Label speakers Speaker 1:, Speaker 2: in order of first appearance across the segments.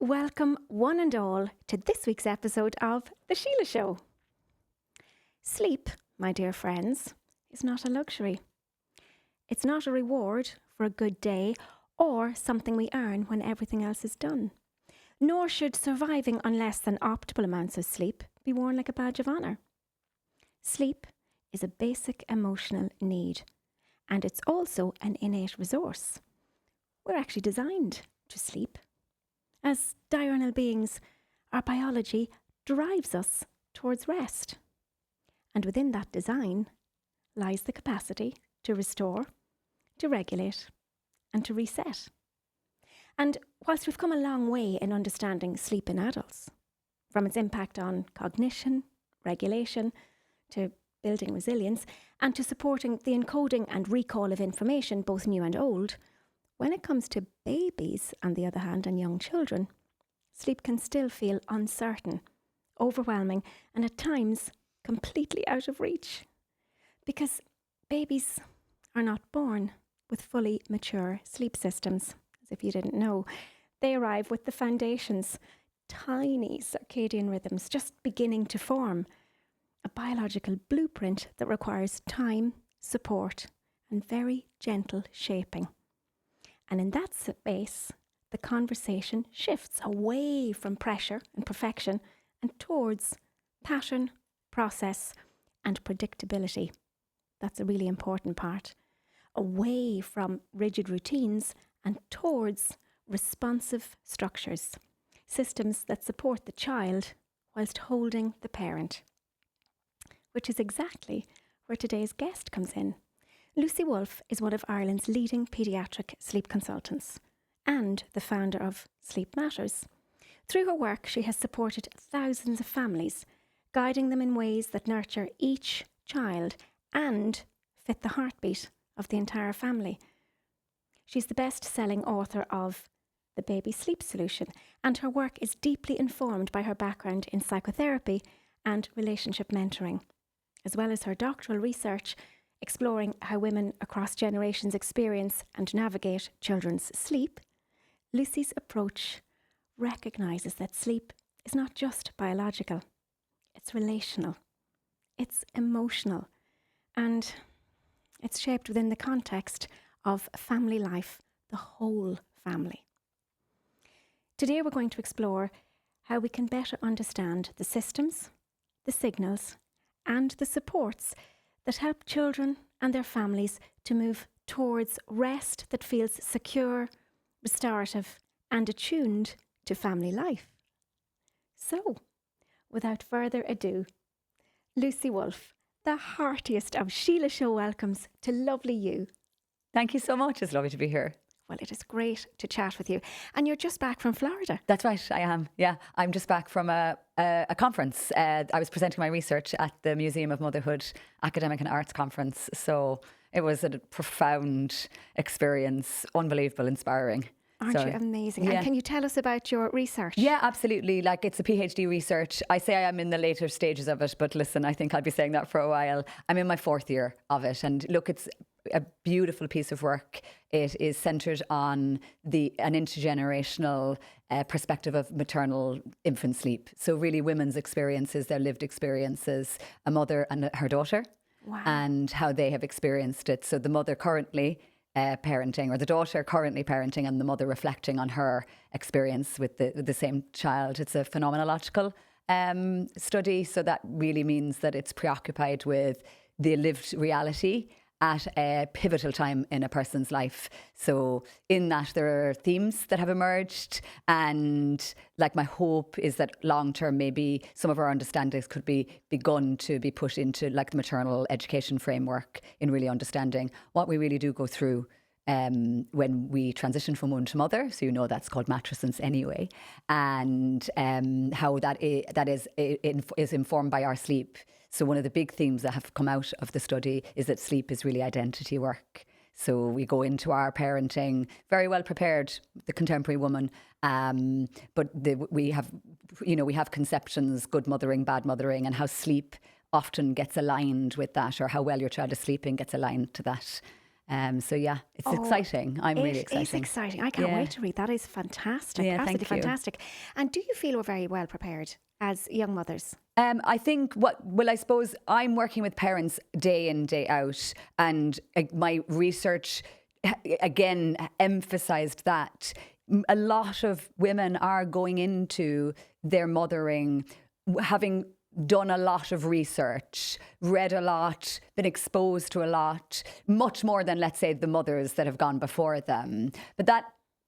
Speaker 1: welcome one and all to this week's episode of The Síle Show. Sleep, my dear friends, is not a luxury. It's not a reward for a good day or something we earn when everything else is done. Nor should surviving on less than optimal amounts of sleep be worn like a badge of honour. Sleep is a basic emotional need, and it's also an innate resource. We're actually designed to sleep. As diurnal beings, our biology drives us towards rest. And within that design lies the capacity to restore, to regulate, and to reset. And whilst we've come a long way in understanding sleep in adults, from its impact on cognition, regulation, to building resilience, and to supporting the encoding and recall of information, both new and old, when it comes to babies, on the other hand, and young children, sleep can still feel uncertain, overwhelming, and at times completely out of reach. Because babies are not born with fully mature sleep systems, as if you didn't know. They arrive with the foundations, tiny circadian rhythms just beginning to form, a biological blueprint that requires time, support, and very gentle shaping. And in that space, the conversation shifts away from pressure and perfection and towards pattern, process, and predictability. That's a really important part. Away from rigid routines and towards responsive structures, systems that support the child whilst holding the parent. Which is exactly where today's guest comes in. Lucy Wolfe is one of Ireland's leading paediatric sleep consultants and the founder of Sleep Matters. Through her work, she has supported thousands of families, guiding them in ways that nurture each child and fit the heartbeat of the entire family. She's the best-selling author of The Baby Sleep Solution, and her work is deeply informed by her background in psychotherapy and relationship mentoring, as well as her doctoral research exploring how women across generations experience and navigate children's sleep. Lucy's approach recognises that sleep is not just biological, it's relational, it's emotional, and it's shaped within the context of family life, the whole family. Today we're going to explore how we can better understand the systems, the signals, and the supports that help children and their families to move towards rest that feels secure, restorative, and attuned to family life. So, without further ado, Lucy Wolfe, the heartiest of Síle Show welcomes to lovely you.
Speaker 2: Thank you so much. It's lovely to be here.
Speaker 1: Well, it is great to chat with you. And you're just back from Florida.
Speaker 2: That's right, I am. Yeah, I'm just back from a conference. I was presenting my research at the Museum of Motherhood Academic and Arts Conference. So it was a profound experience, unbelievable, inspiring.
Speaker 1: Aren't you amazing?
Speaker 2: Yeah.
Speaker 1: And can you tell us about your research?
Speaker 2: Yeah, absolutely. Like, it's a PhD research. I say I am in the later stages of it, but listen, I think I'll be saying that for a while. I'm in my fourth year of it. And look, it's a beautiful piece of work. It is centred on an intergenerational perspective of maternal infant sleep. So really women's experiences, their lived experiences, a mother and her daughter,
Speaker 1: Wow.
Speaker 2: and how they have experienced it. So the mother currently parenting, or the daughter currently parenting, and the mother reflecting on her experience with the same child. It's a phenomenological study. So that really means that it's preoccupied with the lived reality at a pivotal time in a person's life. So in that, there are themes that have emerged, and like, my hope is that long term maybe some of our understandings could be begun to be put into like the maternal education framework, in really understanding what we really do go through when we transition from womb to mother. So that's called matrescence anyway, and how that is informed by our sleep. So one of the big themes that have come out of the study is that sleep is really identity work. So we go into our parenting very well prepared, the contemporary woman, but we have conceptions, good mothering, bad mothering, and how sleep often gets aligned with that, or how well your child is sleeping gets aligned to that. So yeah, it's exciting. I'm really excited.
Speaker 1: It is exciting. I can't wait to read. That is fantastic.
Speaker 2: Yeah,
Speaker 1: absolutely
Speaker 2: thank you.
Speaker 1: fantastic. And do you feel we're very well prepared as young mothers?
Speaker 2: I think I suppose I'm working with parents day in, day out, and my research again emphasized that a lot of women are going into their mothering having done a lot of research, read a lot, been exposed to a lot, much more than, let's say, the mothers that have gone before them. But that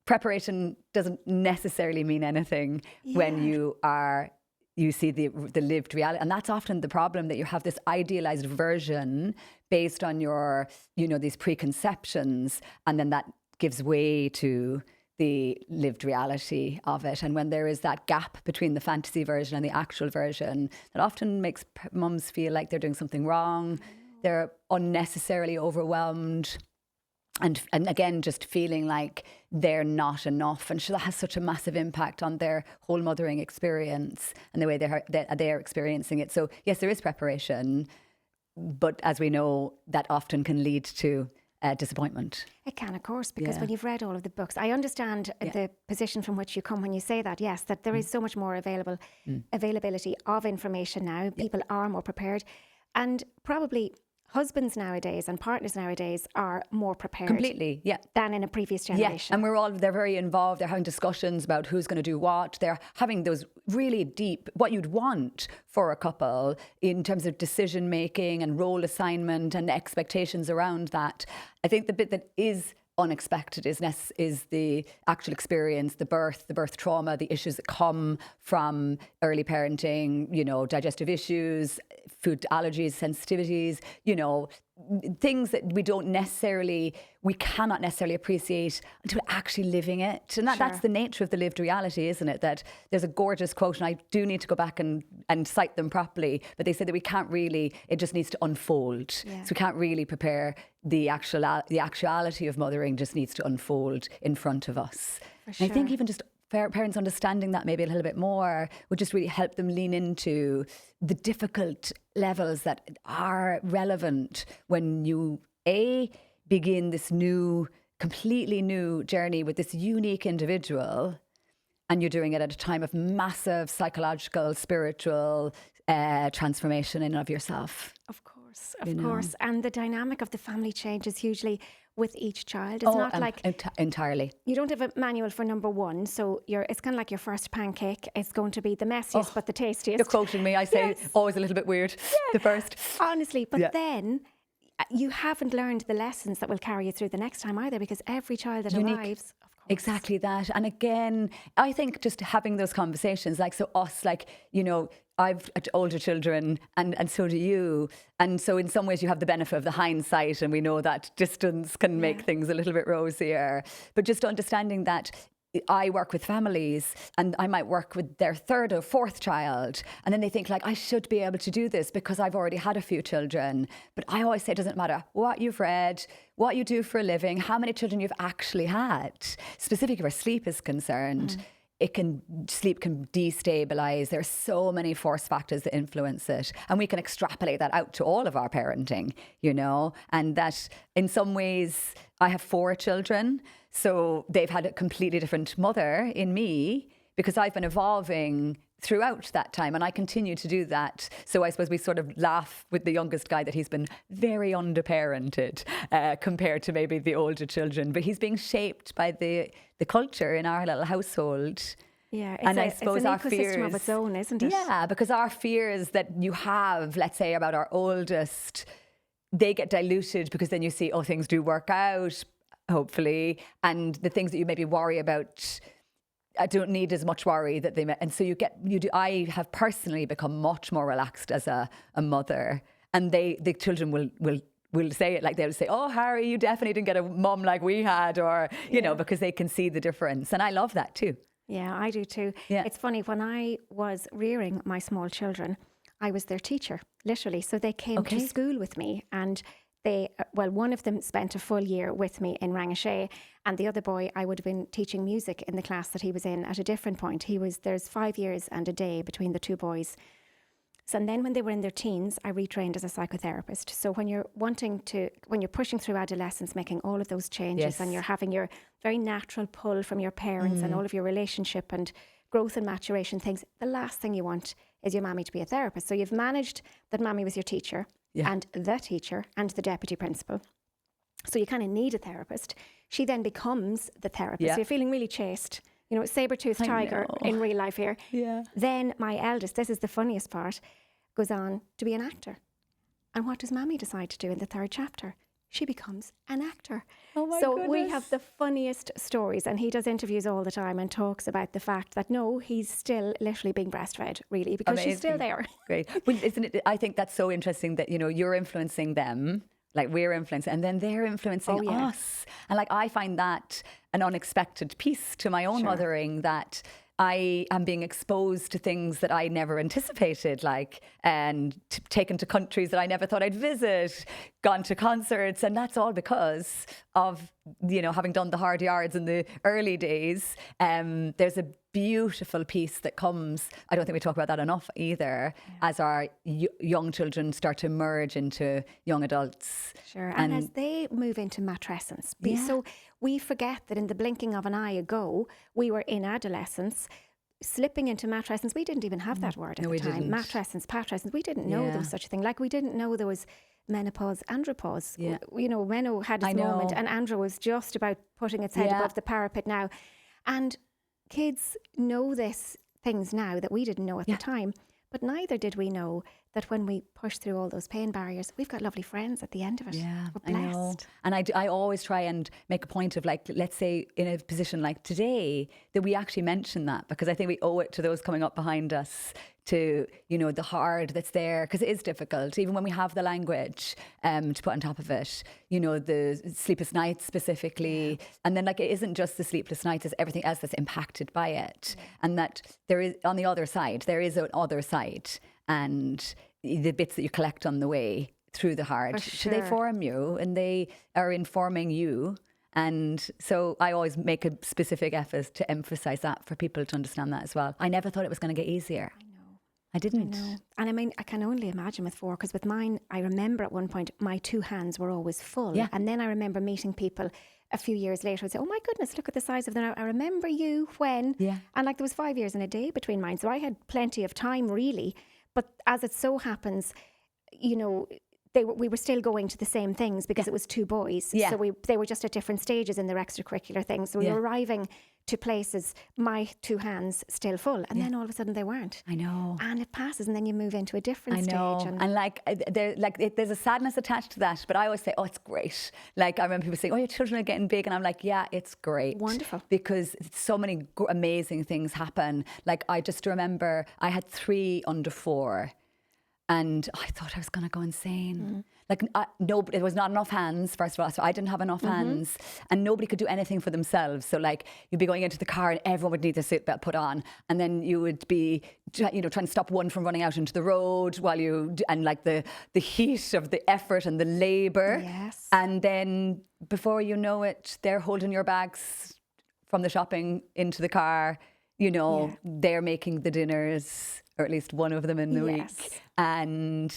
Speaker 2: preparation doesn't necessarily mean anything when you see the lived reality. And that's often the problem, that you have this idealized version based on your, these preconceptions, and then that gives way to the lived reality of it. And when there is that gap between the fantasy version and the actual version, that often makes mums feel like they're doing something wrong. They're unnecessarily overwhelmed. And again, just feeling like they're not enough. And that has such a massive impact on their whole mothering experience and the way they're experiencing it. So yes, there is preparation, but as we know, that often can lead to disappointment.
Speaker 1: It can, of course, because when you've read all of the books, I understand the position from which you come when you say that, yes, that there is so much more availability of information now. People are more prepared. And probably husbands nowadays and partners nowadays are more prepared.
Speaker 2: Completely,
Speaker 1: than in a previous generation.
Speaker 2: Yeah, and they're very involved. They're having discussions about who's going to do what. They're having those really deep, what you'd want for a couple in terms of decision making and role assignment and expectations around that. I think the bit that is unexpected is the actual experience, the birth trauma, the issues that come from early parenting, digestive issues, food allergies, sensitivities, things that we cannot necessarily appreciate until actually living it. And that's the nature of the lived reality, isn't it? That there's a gorgeous quote, and I do need to go back and cite them properly, but they say that we can't really, it just needs to unfold. So we can't really prepare the actuality of mothering, just needs to unfold in front of us. And I think even just parents understanding that maybe a little bit more would just really help them lean into the difficult levels that are relevant when you begin this completely new journey with this unique individual, and you're doing it at a time of massive psychological, spiritual transformation in and of yourself.
Speaker 1: Of course. And the dynamic of the family changes hugely with each child. It's not like
Speaker 2: entirely.
Speaker 1: You don't have a manual for number one, so it's kind of like your first pancake. It's going to be the messiest but the tastiest.
Speaker 2: You're quoting me. I say always a little bit weird. The first,
Speaker 1: honestly, but then you haven't learned the lessons that will carry you through the next time either, because every child that arrives.
Speaker 2: Exactly that. And again, I think just having those conversations, I've older children and so do you. And so in some ways you have the benefit of the hindsight, and we know that distance can make things a little bit rosier. But just understanding that I work with families and I might work with their third or fourth child, and then they think like, I should be able to do this because I've already had a few children. But I always say it doesn't matter what you've read, what you do for a living, how many children you've actually had. Specifically where sleep is concerned, sleep can destabilize. There are so many force factors that influence it. And we can extrapolate that out to all of our parenting, and that in some ways I have 4 children. So they've had a completely different mother in me because I've been evolving throughout that time, and I continue to do that. So I suppose we sort of laugh with the youngest guy that he's been very underparented compared to maybe the older children, but he's being shaped by the culture in our little household.
Speaker 1: Yeah,
Speaker 2: it's an
Speaker 1: ecosystem of its own, isn't it?
Speaker 2: Yeah, because our fears that you have, let's say, about our oldest, they get diluted because then you see, things do work out, hopefully, and the things that you maybe worry about, I don't need as much worry that and so I have personally become much more relaxed as a mother, and the children will say it, like they'll say, oh, Harry, you definitely didn't get a mum like we had, or, because they can see the difference. And I love that too.
Speaker 1: Yeah, I do too. Yeah. It's funny, when I was rearing my small children, I was their teacher, literally. So they came to school with me, and one of them spent a full year with me in Rangashay, and the other boy, I would have been teaching music in the class that he was in at a different point. There's 5 years and a day between the two boys. So, and then when they were in their teens, I retrained as a psychotherapist. So when you're pushing through adolescence, making all of those changes, and you're having your very natural pull from your parents and all of your relationship and growth and maturation things, the last thing you want is your mammy to be a therapist. So you've managed that mammy was your teacher and the teacher and the deputy principal. So you kind of need a therapist. She then becomes the therapist. So you're feeling really chaste. You know, saber-toothed tiger in real life here. Yeah. Then my eldest, this is the funniest part, goes on to be an actor. And what does Mammy decide to do in the 3rd chapter? She becomes an actor. Oh my goodness. We have the funniest stories, and he does interviews all the time and talks about the fact that no, he's still literally being breastfed, really, because she's still there.
Speaker 2: Great. But isn't it, I think that's so interesting that, you know, you're influencing them. Like we're influencing, and then they're influencing us. And like I find that an unexpected piece to my own mothering, that I am being exposed to things that I never anticipated, like, and taken to countries that I never thought I'd visit, gone to concerts. And that's all because of, you know, having done the hard yards in the early days. There's a beautiful piece that comes, I don't think we talk about that enough either, as our young children start to merge into young adults.
Speaker 1: Sure, and as they move into matrescence. So we forget that in the blinking of an eye ago, we were in adolescence, slipping into matrescence. We didn't even have that word at the time. Matrescence, patrescence, we didn't know there was such a thing. Like we didn't know there was menopause, andropause. You know, Menno had his moment and Andro was just about putting its head above the parapet now. And kids know these things now that we didn't know at the time, but neither did we know that when we push through all those pain barriers, we've got lovely friends at the end of it.
Speaker 2: Yeah,
Speaker 1: we're blessed.
Speaker 2: I know. And I always try and make a point of, like, let's say in a position like today, that we actually mention that, because I think we owe it to those coming up behind us to, you know, the hard that's there, because it is difficult, even when we have the language to put on top of it, you know, the sleepless nights specifically. And then, like, it isn't just the sleepless nights, it's everything else that's impacted by it. And that there is, on the other side, there is an other side, and the bits that you collect on the way through the hard, so they form you and they are informing you. And so I always make a specific effort to emphasize that for people to understand that as well. I never thought it was going to get easier. I didn't.
Speaker 1: I know. And I mean, I can only imagine with 4, because with mine, I remember at one point, my 2 hands were always full. Yeah. And then I remember meeting people a few years later and say, oh my goodness, look at the size of them. I remember you when. Yeah. And like there was 5 years and a day between mine. So I had plenty of time really. But as it so happens, you know, we were still going to the same things because it was 2 boys. Yeah. So they were just at different stages in their extracurricular things. So we were arriving to places, my 2 hands still full. And then all of a sudden they weren't.
Speaker 2: I know.
Speaker 1: And it passes and then you move into a different stage.
Speaker 2: And like, there's a sadness attached to that. But I always say, oh, it's great. Like I remember people saying, oh, your children are getting big. And I'm like, yeah, it's great.
Speaker 1: Wonderful.
Speaker 2: Because so many amazing things happen. Like I just remember I had 3 under 4. And I thought I was going to go insane. Like, there was not enough hands, first of all. So I didn't have enough hands. And nobody could do anything for themselves. So, like, you'd be going into the car and everyone would need their seatbelt put on. And then you would be, you know, trying to stop one from running out into the road while and like the heat of the effort and the labour. Yes. And then before you know it, they're holding your bags from the shopping into the car. You know, they're making the dinners, or at least one of them in the week. And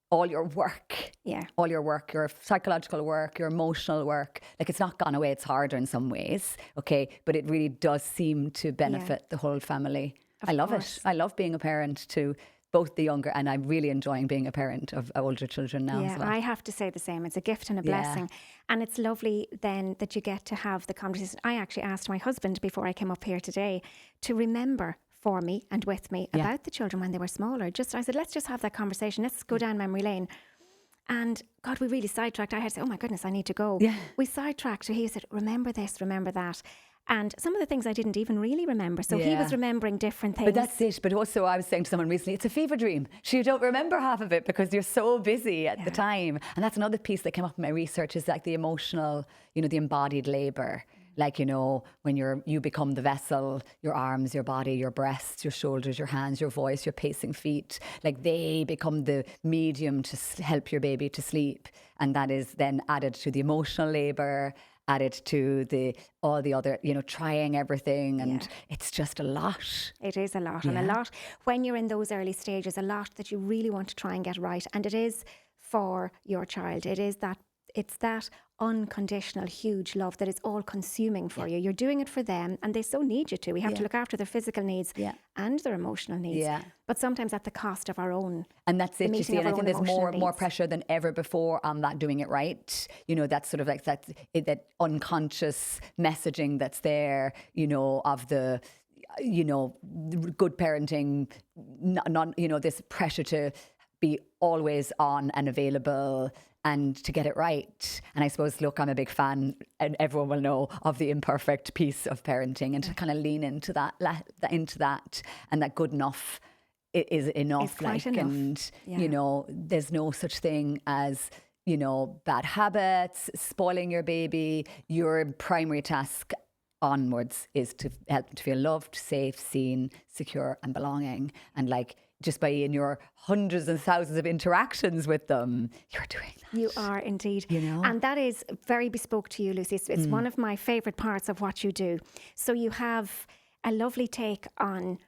Speaker 2: all your work, your psychological work, your emotional work, like it's not gone away, it's harder in some ways, okay? But it really does seem to benefit the whole family. I love it. I love being a parent to both the younger, and I'm really enjoying being a parent of older children now as well.
Speaker 1: I have to say the same. It's a gift and a blessing. And it's lovely then that you get to have the conversation. I actually asked my husband before I came up here today to remember for me and with me about the children when they were smaller. I said, let's just have that conversation. Let's go down memory lane. And God, we really sidetracked. I had to say, oh my goodness, I need to go. Yeah. We sidetracked. So he said, remember this, remember that. And some of the things I didn't even really remember. So he was remembering different things.
Speaker 2: But that's it. But also I was saying to someone recently, it's a fever dream. So you don't remember half of it because you're so busy at the time. And that's another piece that came up in my research, is like the emotional, you know, the embodied labour. Like, you know, when you become the vessel, your arms, your body, your breasts, your shoulders, your hands, your voice, your pacing feet, like they become the medium to help your baby to sleep. And that is then added to the emotional labour added to all the other, trying everything. And it's just a lot.
Speaker 1: It is a lot. And a lot, when you're in those early stages, a lot that you really want to try and get right. And it is for your child. It's that unconditional, huge love that is all consuming for you. You're doing it for them and they so need you to. We have to look after their physical needs and their emotional needs. Yeah. But sometimes at the cost of our own.
Speaker 2: And that's it, you see. And I think there's more pressure than ever before on that doing it right. That's sort of like that unconscious messaging that's there, of the, good parenting, not this pressure to be always on and available and to get it right. And I suppose, look, I'm a big fan, and everyone will know, of the imperfect piece of parenting, and to kind of lean into that, and that good enough is enough. And, there's no such thing as, bad habits, spoiling your baby. Your primary task onwards is to help them to feel loved, safe, seen, secure and belonging. And just by in your hundreds and thousands of interactions with them, you're doing that.
Speaker 1: You are indeed. And that is very bespoke to you, Lucy. It's one of my favourite parts of what you do. So you have a lovely take on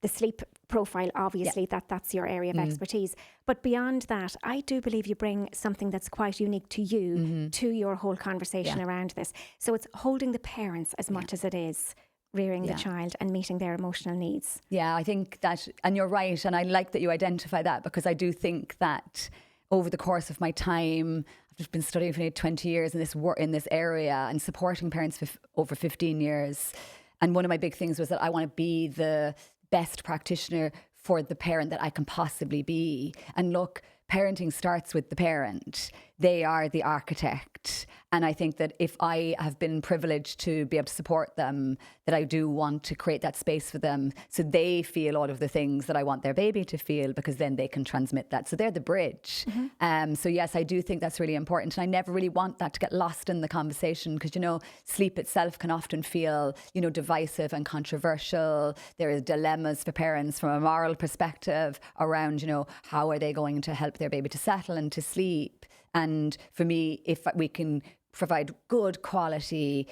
Speaker 1: the sleep profile, obviously, that's your area of expertise. But beyond that, I do believe you bring something that's quite unique to you, to your whole conversation around this. So it's holding the parents as much as it is rearing the child and meeting their emotional needs. Yeah, I think that, and you're right, and I like that you identify that, because I do think that over the course of my time, I've just been studying for nearly 20 years in this area and supporting parents for over 15 years. And one of my big things was that I want to be the best practitioner for the parent that I can possibly be. And look, parenting starts with the parent. They are the architect. And I think that if I have been privileged to be able to support them, that I do want to create that space for them so they feel all of the things that I want their baby to feel, because then they can transmit that. So they're the bridge. So yes, I do think that's really important. And I never really want that to get lost in the conversation, because, sleep itself can often feel, divisive and controversial. There are dilemmas for parents from a moral perspective around, how are they going to help their baby to settle and to sleep? And for me, if we can provide good quality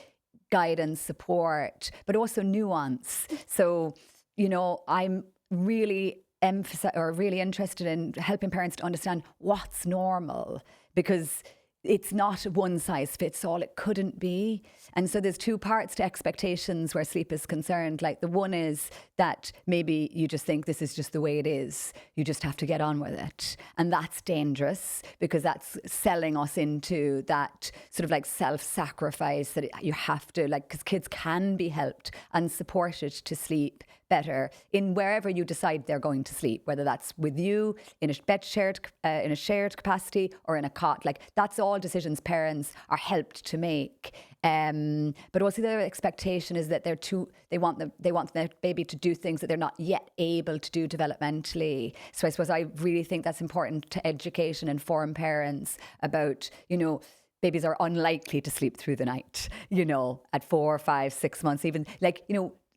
Speaker 1: guidance, support, but also nuance. So, I'm really interested in helping parents to understand what's normal, because it's not one size fits all. It couldn't be. And so there's two parts to expectations where sleep is concerned. The one is that maybe you just think this is just the way it is. You just have to get on with it. And that's dangerous, because that's selling us into that sort of self-sacrifice that you have to, because kids can be helped and supported to sleep better in wherever you decide they're going to sleep, whether that's with you in a in a shared capacity or in a cot. That's all decisions parents are helped to make. But also their expectation is that they want their baby to do things that they're not yet able to do developmentally. So I suppose I really think that's important to educate and inform parents about, babies are unlikely to sleep through the night, at 4, 5, 6 months, even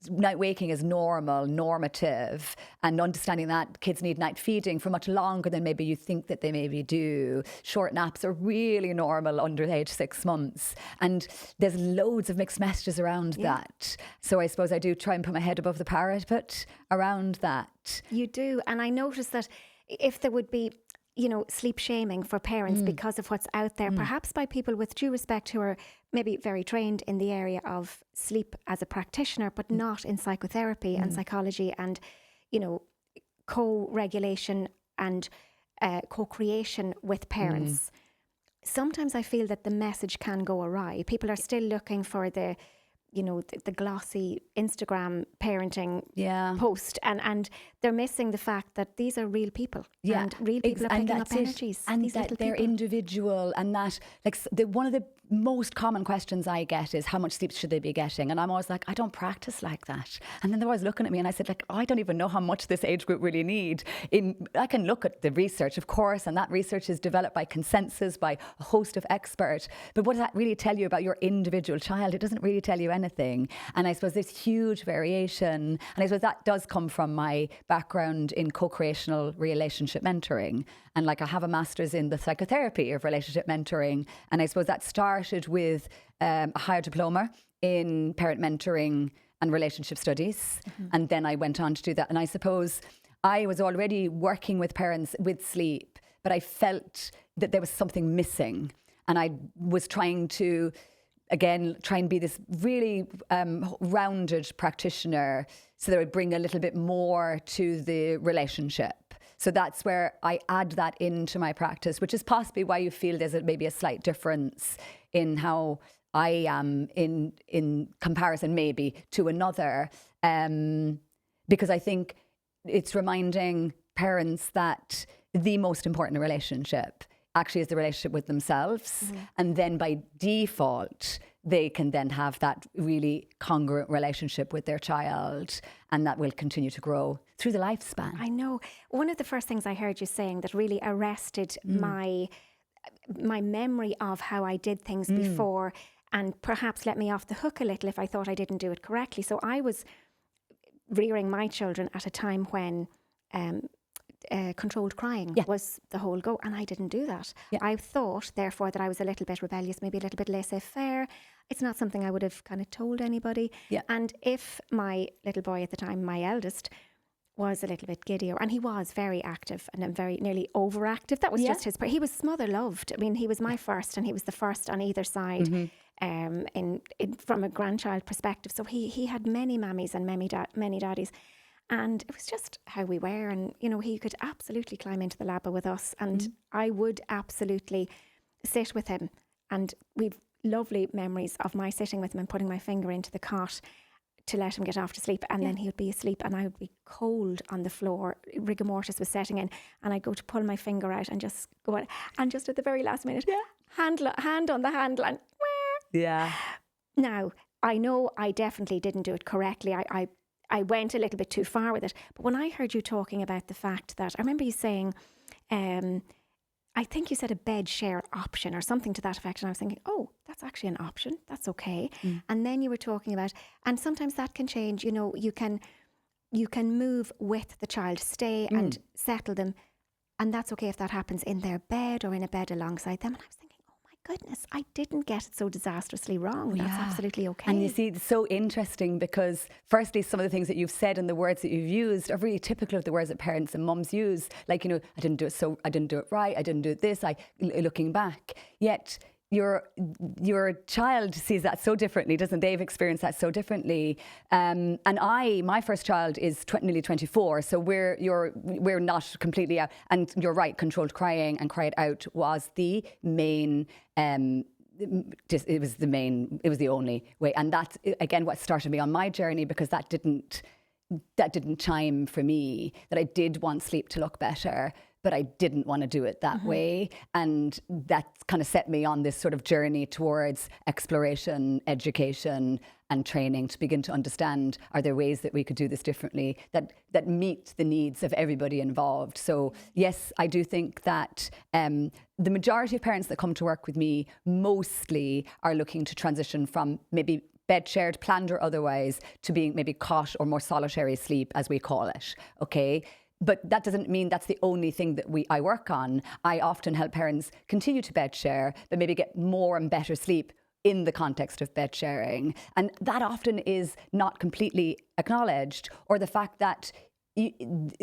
Speaker 1: night waking is normative, and understanding that kids need night feeding for much longer than maybe you think that they maybe do. Short naps are really normal under age 6 months, and there's loads of mixed messages around that. So I suppose I do try and put my head above the parapet around that. You do, and I noticed that if there would be sleep shaming for parents because of what's out there, perhaps by people with due respect who are maybe very trained in the area of sleep as a practitioner, but not in psychotherapy and psychology and, co-regulation and co-creation with parents. Sometimes I feel that the message can go awry. People are still looking for the glossy Instagram parenting post, and they're missing the fact that these are real people, and real people are picking up energies, and that they're individual, and that one of the most common questions I get is, how much sleep should they be getting? And I'm always like, I don't practice like that. And then they're always looking at me and I said, I don't even know how much this age group really need. I can look at the research, of course, and that research is developed by consensus by a host of experts. But what does that really tell you about your individual child? It doesn't really tell you anything.
Speaker 2: anything. And I suppose there's huge variation. And I suppose that does come from my background in co-creational relationship mentoring. And like I have a master's in the psychotherapy of relationship mentoring. And I suppose that started with a higher diploma in parent mentoring and relationship studies. And then I went on to do that. And I suppose I was already working with parents with sleep, but I felt that there was something missing. And I was trying to, again, try and be this really rounded practitioner so that I would bring a little bit more to the relationship. So that's where I add that into my practice, which is possibly why you feel there's maybe a slight difference in how I am in comparison maybe to another. Because I think it's reminding parents that the most important relationship actually is the relationship with themselves. And then by default, they can then have that really congruent relationship with their child, and that will continue to grow through the lifespan.
Speaker 1: I know. One of the first things I heard you saying that really arrested my memory of how I did things before, and perhaps let me off the hook a little if I thought I didn't do it correctly. So I was rearing my children at a time when controlled crying was the whole go, and I didn't do that. I thought, therefore, that I was a little bit rebellious, maybe a little bit laissez-faire. It's not something I would have kind of told anybody. And if my little boy at the time, my eldest, was a little bit giddier, and he was very active and very nearly overactive. That was just his part. He was smother loved. I mean, he was my first, and he was the first on either side. From a grandchild perspective. So he had many mammies and many daddies. And it was just how we were. And, you know, he could absolutely climb into the labo with us. And I would absolutely sit with him. And we've lovely memories of my sitting with him and putting my finger into the cot to let him get off to sleep. And then he would be asleep and I would be cold on the floor. Rigor mortis was setting in. And I'd go to pull my finger out and just go out. And just at the very last minute, hand on the handle and... Now, I know I definitely didn't do it correctly. I went a little bit too far with it. But when I heard you talking about the fact that, I remember you saying, I think you said a bed share option or something to that effect. And I was thinking, oh, that's actually an option. That's okay. And then you were talking about, and sometimes that can change, you know, you can move with the child, stay and settle them. And that's okay if that happens in their bed or in a bed alongside them. And I was thinking, goodness, I didn't get it so disastrously wrong. That's absolutely okay.
Speaker 2: And you see, it's so interesting because firstly, some of the things that you've said and the words that you've used are really typical of the words that parents and mums use. Like, you know, I didn't do it right, I didn't do this, looking back. Yet your child sees that so differently, doesn't they? They've experienced that so differently. And my first child is nearly 24, so we're not completely out. And you're right, controlled crying and cry it out was the main. It was the only way, and that's again what started me on my journey, because that didn't chime for me. That I did want sleep to look better, but I didn't want to do it that way. And that kind of set me on this sort of journey towards exploration, education and training to begin to understand, are there ways that we could do this differently that meet the needs of everybody involved? So yes, I do think that the majority of parents that come to work with me mostly are looking to transition from maybe bed shared, planned or otherwise, to being maybe cot or more solitary sleep, as we call it, okay? But that doesn't mean that's the only thing that I work on. I often help parents continue to bed share, but maybe get more and better sleep in the context of bed sharing. And that often is not completely acknowledged, or the fact that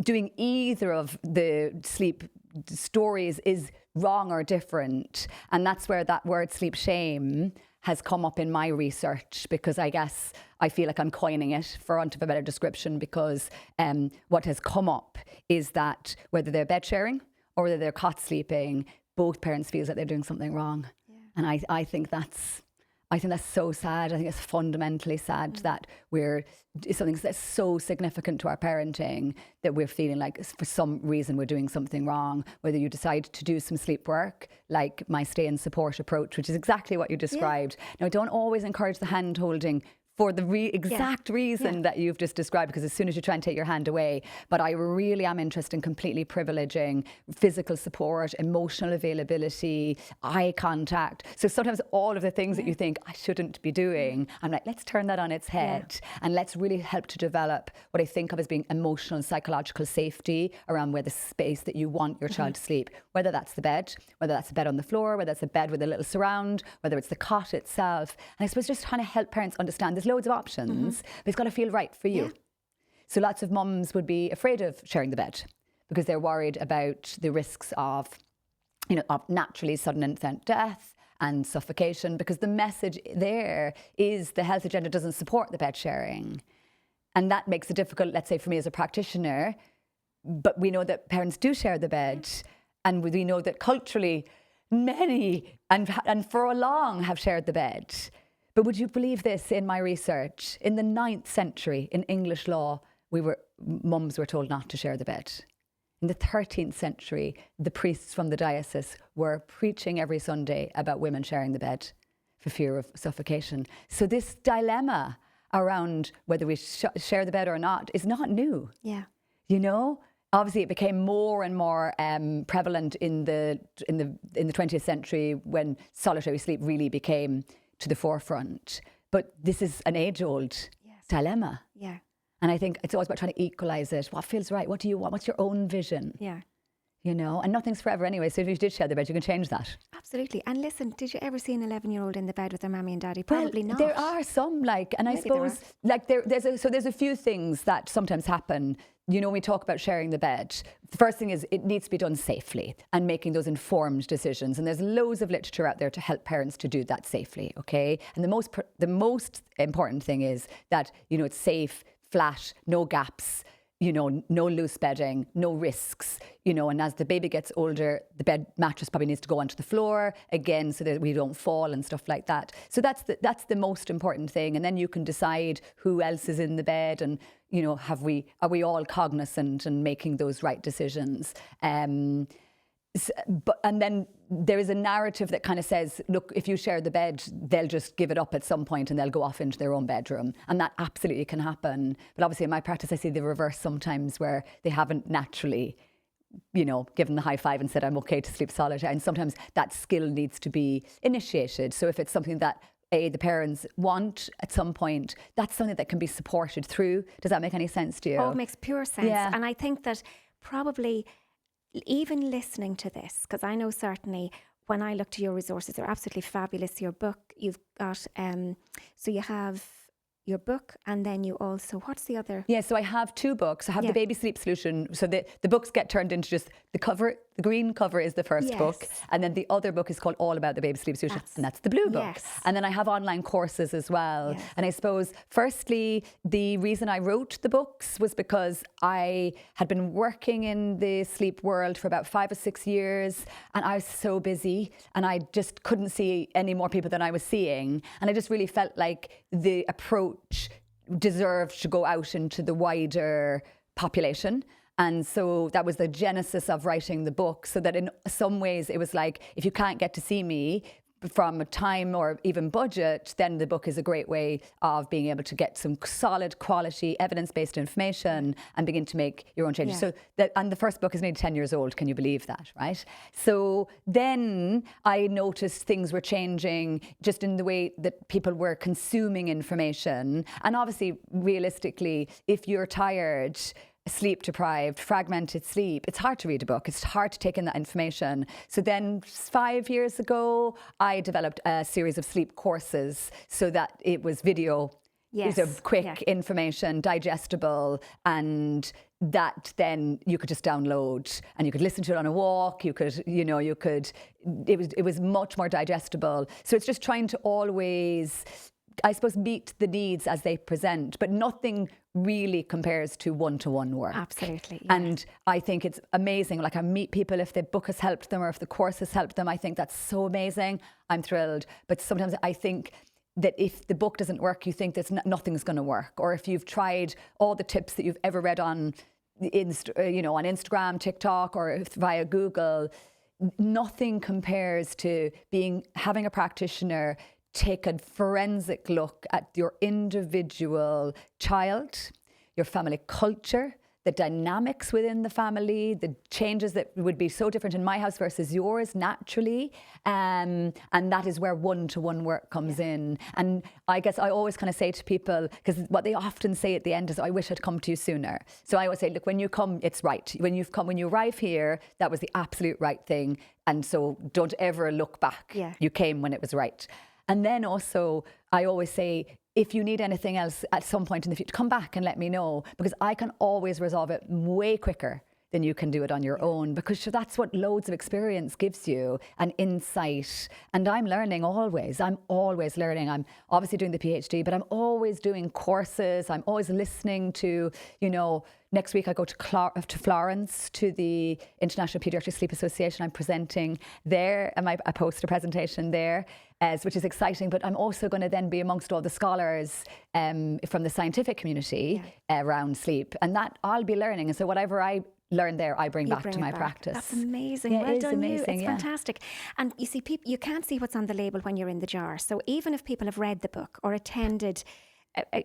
Speaker 2: doing either of the sleep stories is wrong or different. And that's where that word sleep shame has come up in my research, because I guess I feel like I'm coining it for want of a better description, because what has come up is that whether they're bed sharing or whether they're cot sleeping, both parents feel that they're doing something wrong. And I think that's so sad. I think it's fundamentally sad that it's something that's so significant to our parenting that we're feeling like for some reason we're doing something wrong. Whether you decide to do some sleep work, like my stay and support approach, which is exactly what you described. Now, I don't always encourage the hand holding for the exact reason that you've just described, because as soon as you try and take your hand away. But I really am interested in completely privileging physical support, emotional availability, eye contact. So sometimes all of the things that you think I shouldn't be doing, I'm like, let's turn that on its head and let's really help to develop what I think of as being emotional and psychological safety around where the space that you want your child to sleep, whether that's the bed, whether that's a bed on the floor, whether that's a bed with a little surround, whether it's the cot itself. And I suppose just trying to help parents understand there's loads of options, but it's got to feel right for you. So lots of mums would be afraid of sharing the bed because they're worried about the risks of, of naturally sudden infant death and suffocation, because the message there is the health agenda doesn't support the bed sharing. And that makes it difficult, let's say, for me as a practitioner. But we know that parents do share the bed, and we know that culturally many and for a long have shared the bed. But would you believe this? In my research, in the 9th century in English law, mums were told not to share the bed. In the 13th century, the priests from the diocese were preaching every Sunday about women sharing the bed for fear of suffocation. So this dilemma around whether we share the bed or not is not new.
Speaker 1: Yeah.
Speaker 2: Obviously it became more and more prevalent in the 20th century when solitary sleep really became to the forefront. But this is an age-old dilemma.
Speaker 1: Yeah.
Speaker 2: And I think it's always about trying to equalise it. What feels right? What do you want? What's your own vision?
Speaker 1: Yeah.
Speaker 2: And nothing's forever anyway. So if you did share the bed, you can change that.
Speaker 1: Absolutely. And listen, did you ever see an 11-year-old in the bed with their mommy and daddy? Probably not.
Speaker 2: There are some, and I suppose, there's a few things that sometimes happen. We talk about sharing the bed. The first thing is it needs to be done safely and making those informed decisions. And there's loads of literature out there to help parents to do that safely, okay? And the most important thing is that, it's safe, flat, no gaps, no loose bedding, no risks, and as the baby gets older, the bed mattress probably needs to go onto the floor again so that we don't fall and stuff like that. So that's the most important thing. And then you can decide who else is in the bed and, are we all cognizant and making those right decisions? And then there is a narrative that kind of says, look, if you share the bed, they'll just give it up at some point and they'll go off into their own bedroom. And that absolutely can happen. But obviously in my practice, I see the reverse sometimes where they haven't naturally, given the high five and said, I'm okay to sleep solitary. And sometimes that skill needs to be initiated. So if it's something that the parents want at some point, that's something that can be supported through. Does that make any sense to you?
Speaker 1: Oh, it makes pure sense.
Speaker 2: Yeah.
Speaker 1: And I think that probably even listening to this, because I know certainly when I look to your resources, they're absolutely fabulous. Your book, you've got, so you have your book and then you also, what's the other?
Speaker 2: Yeah, so I have 2 books. I have the Baby Sleep Solution. So the books get turned into just the cover. The green cover is the first book. And then the other book is called All About the Baby Sleep Solution. And that's the blue book.
Speaker 1: Yes.
Speaker 2: And then I have online courses as well.
Speaker 1: Yes.
Speaker 2: And I suppose, firstly, the reason I wrote the books was because I had been working in the sleep world for about 5 or 6 years. And I was so busy and I just couldn't see any more people than I was seeing. And I just really felt like the approach deserved to go out into the wider population. And so that was the genesis of writing the book, so that in some ways it was like, if you can't get to see me from a time or even budget, then the book is a great way of being able to get some solid quality evidence-based information and begin to make your own changes.
Speaker 1: Yeah.
Speaker 2: So and the first book is nearly 10 years old. Can you believe that, right? So then I noticed things were changing just in the way that people were consuming information. And obviously, realistically, if you're tired, sleep deprived, fragmented sleep, it's hard to read a book. It's hard to take in that information. So then 5 years ago, I developed a series of sleep courses so that it was video.
Speaker 1: Yes.
Speaker 2: It was quick information, digestible, and that then you could just download and you could listen to it on a walk. You could, it was much more digestible. So it's just trying to always, I suppose, meet the needs as they present, but nothing really compares to one-to-one work.
Speaker 1: Absolutely. Yeah.
Speaker 2: And I think it's amazing. Like, I meet people, if the book has helped them or if the course has helped them, I think that's so amazing. I'm thrilled. But sometimes I think that if the book doesn't work, you think that nothing's going to work. Or if you've tried all the tips that you've ever read on Instagram, TikTok, or via Google, nothing compares to having a practitioner take a forensic look at your individual child, your family culture, the dynamics within the family, the changes that would be so different in my house versus yours naturally. And that is where one-to-one work comes in. And I guess I always kind of say to people, because what they often say at the end is, I wish I'd come to you sooner. So I always say, look, when you come, it's right. When you arrive here, that was the absolute right thing. And so don't ever look back.
Speaker 1: Yeah.
Speaker 2: You came when it was right. And then also, I always say, if you need anything else at some point in the future, come back and let me know, because I can always resolve it way quicker than you can do it on your own, because that's what loads of experience gives you, and insight. And I'm learning always. I'm always learning. I'm obviously doing the PhD, but I'm always doing courses. I'm always listening to, next week I go to Florence to the International Paediatric Sleep Association. I'm presenting there, and I post a presentation there, which is exciting. But I'm also going to then be amongst all the scholars from the scientific community around sleep, and that I'll be learning. And so whatever I learn there, I bring back to my practice.
Speaker 1: That's amazing.
Speaker 2: Yeah,
Speaker 1: well
Speaker 2: it is
Speaker 1: done,
Speaker 2: amazing.
Speaker 1: you. It's fantastic. And you see, you can't see what's on the label when you're in the jar. So even if people have read the book or attended, a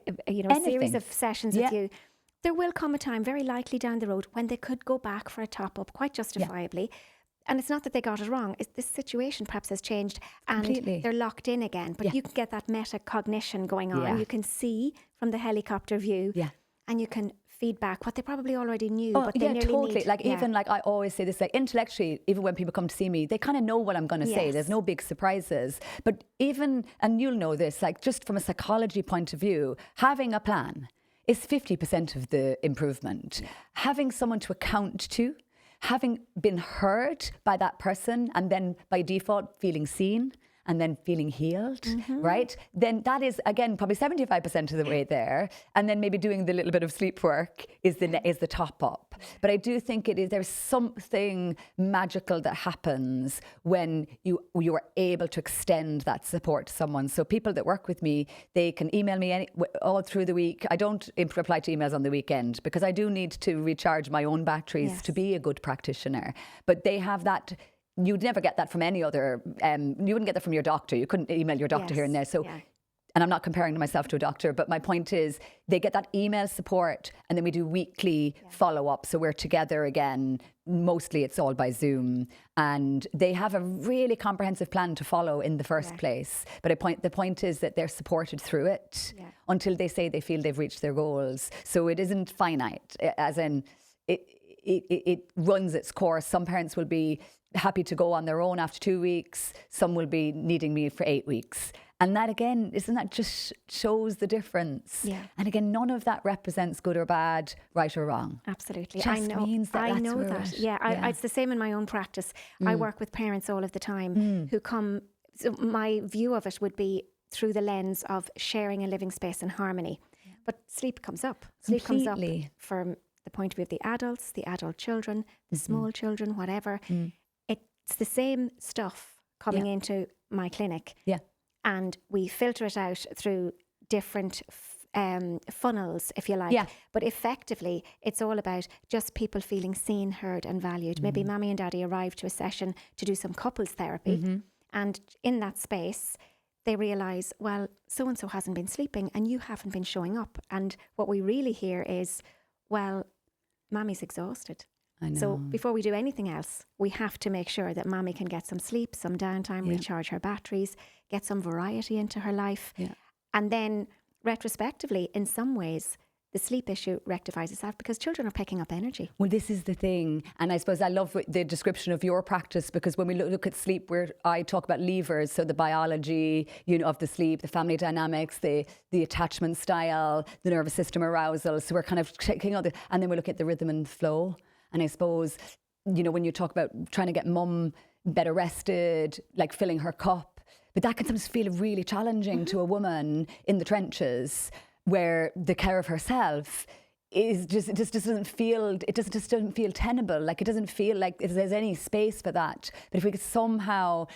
Speaker 1: series of sessions with you, there will come a time, very likely down the road, when they could go back for a top up, quite justifiably. And it's not that they got it wrong. This situation perhaps has changed and they're locked in again. But you can get that metacognition going on.
Speaker 2: Yeah.
Speaker 1: You can see from the helicopter view, and you can feedback what they probably already knew, but they nearly
Speaker 2: totally
Speaker 1: need.
Speaker 2: Even I always say this, intellectually, even when people come to see me, they kind of know what I'm going to say. There's no big surprises. But even, and you'll know this, just from a psychology point of view, having a plan is 50% of the improvement. Having someone to account to, having been heard by that person, and then by default feeling seen, and then feeling healed, right? Then that is, again, probably 75% of the way there. And then maybe doing the little bit of sleep work is the top up. But I do think there's something magical that happens when you are able to extend that support to someone. So people that work with me, they can email me all through the week. I don't reply to emails on the weekend, because I do need to recharge my own batteries to be a good practitioner. But they have that. You'd never get that from any other, you wouldn't get that from your doctor. You couldn't email your doctor here and there. So, and I'm not comparing myself to a doctor, but my point is they get that email support, and then we do weekly follow-up. So we're together again. Mostly it's all by Zoom, and they have a really comprehensive plan to follow in the first place. But the point is that they're supported through it until they say they feel they've reached their goals. So it isn't finite, as in it runs its course. Some parents will be happy to go on their own after 2 weeks. Some will be needing me for 8 weeks. And that, again, just shows the difference. Yeah. And again, none of that represents good or bad, right or wrong.
Speaker 1: Absolutely.
Speaker 2: It just means that
Speaker 1: I know that. Yeah, it's the same in my own practice. I work with parents all of the time who come. So my view of it would be through the lens of sharing a living space in harmony. But sleep comes up. Sleep comes up from the point of view of the adults, the adult children, the small children, whatever. It's the same stuff coming into my clinic. Yeah. And we filter it out through different funnels, if you like. Yeah. But effectively, it's all about just people feeling seen, heard and valued. Maybe mommy and daddy arrive to a session to do some couples therapy. And in that space, they realise, well, so-and-so hasn't been sleeping and you haven't been showing up. And what we really hear is, well, mommy's exhausted. So before we do anything else, we have to make sure that mommy can get some sleep, some downtime, recharge her batteries, get some variety into her life. Yeah. And then retrospectively, in some ways, the sleep issue rectifies itself because children are picking up energy.
Speaker 2: Well, this is the thing. And I suppose I love the description of your practice, because when we look at sleep, where I talk about levers, so the biology, of the sleep, the family dynamics, the attachment style, the nervous system arousal. So we're kind of checking out and then we look at the rhythm and flow. And I suppose, when you talk about trying to get mum better rested, like filling her cup, but that can sometimes feel really challenging to a woman in the trenches, where the care of herself is just doesn't feel tenable. Like, it doesn't feel like there's any space for that. But if we could somehow,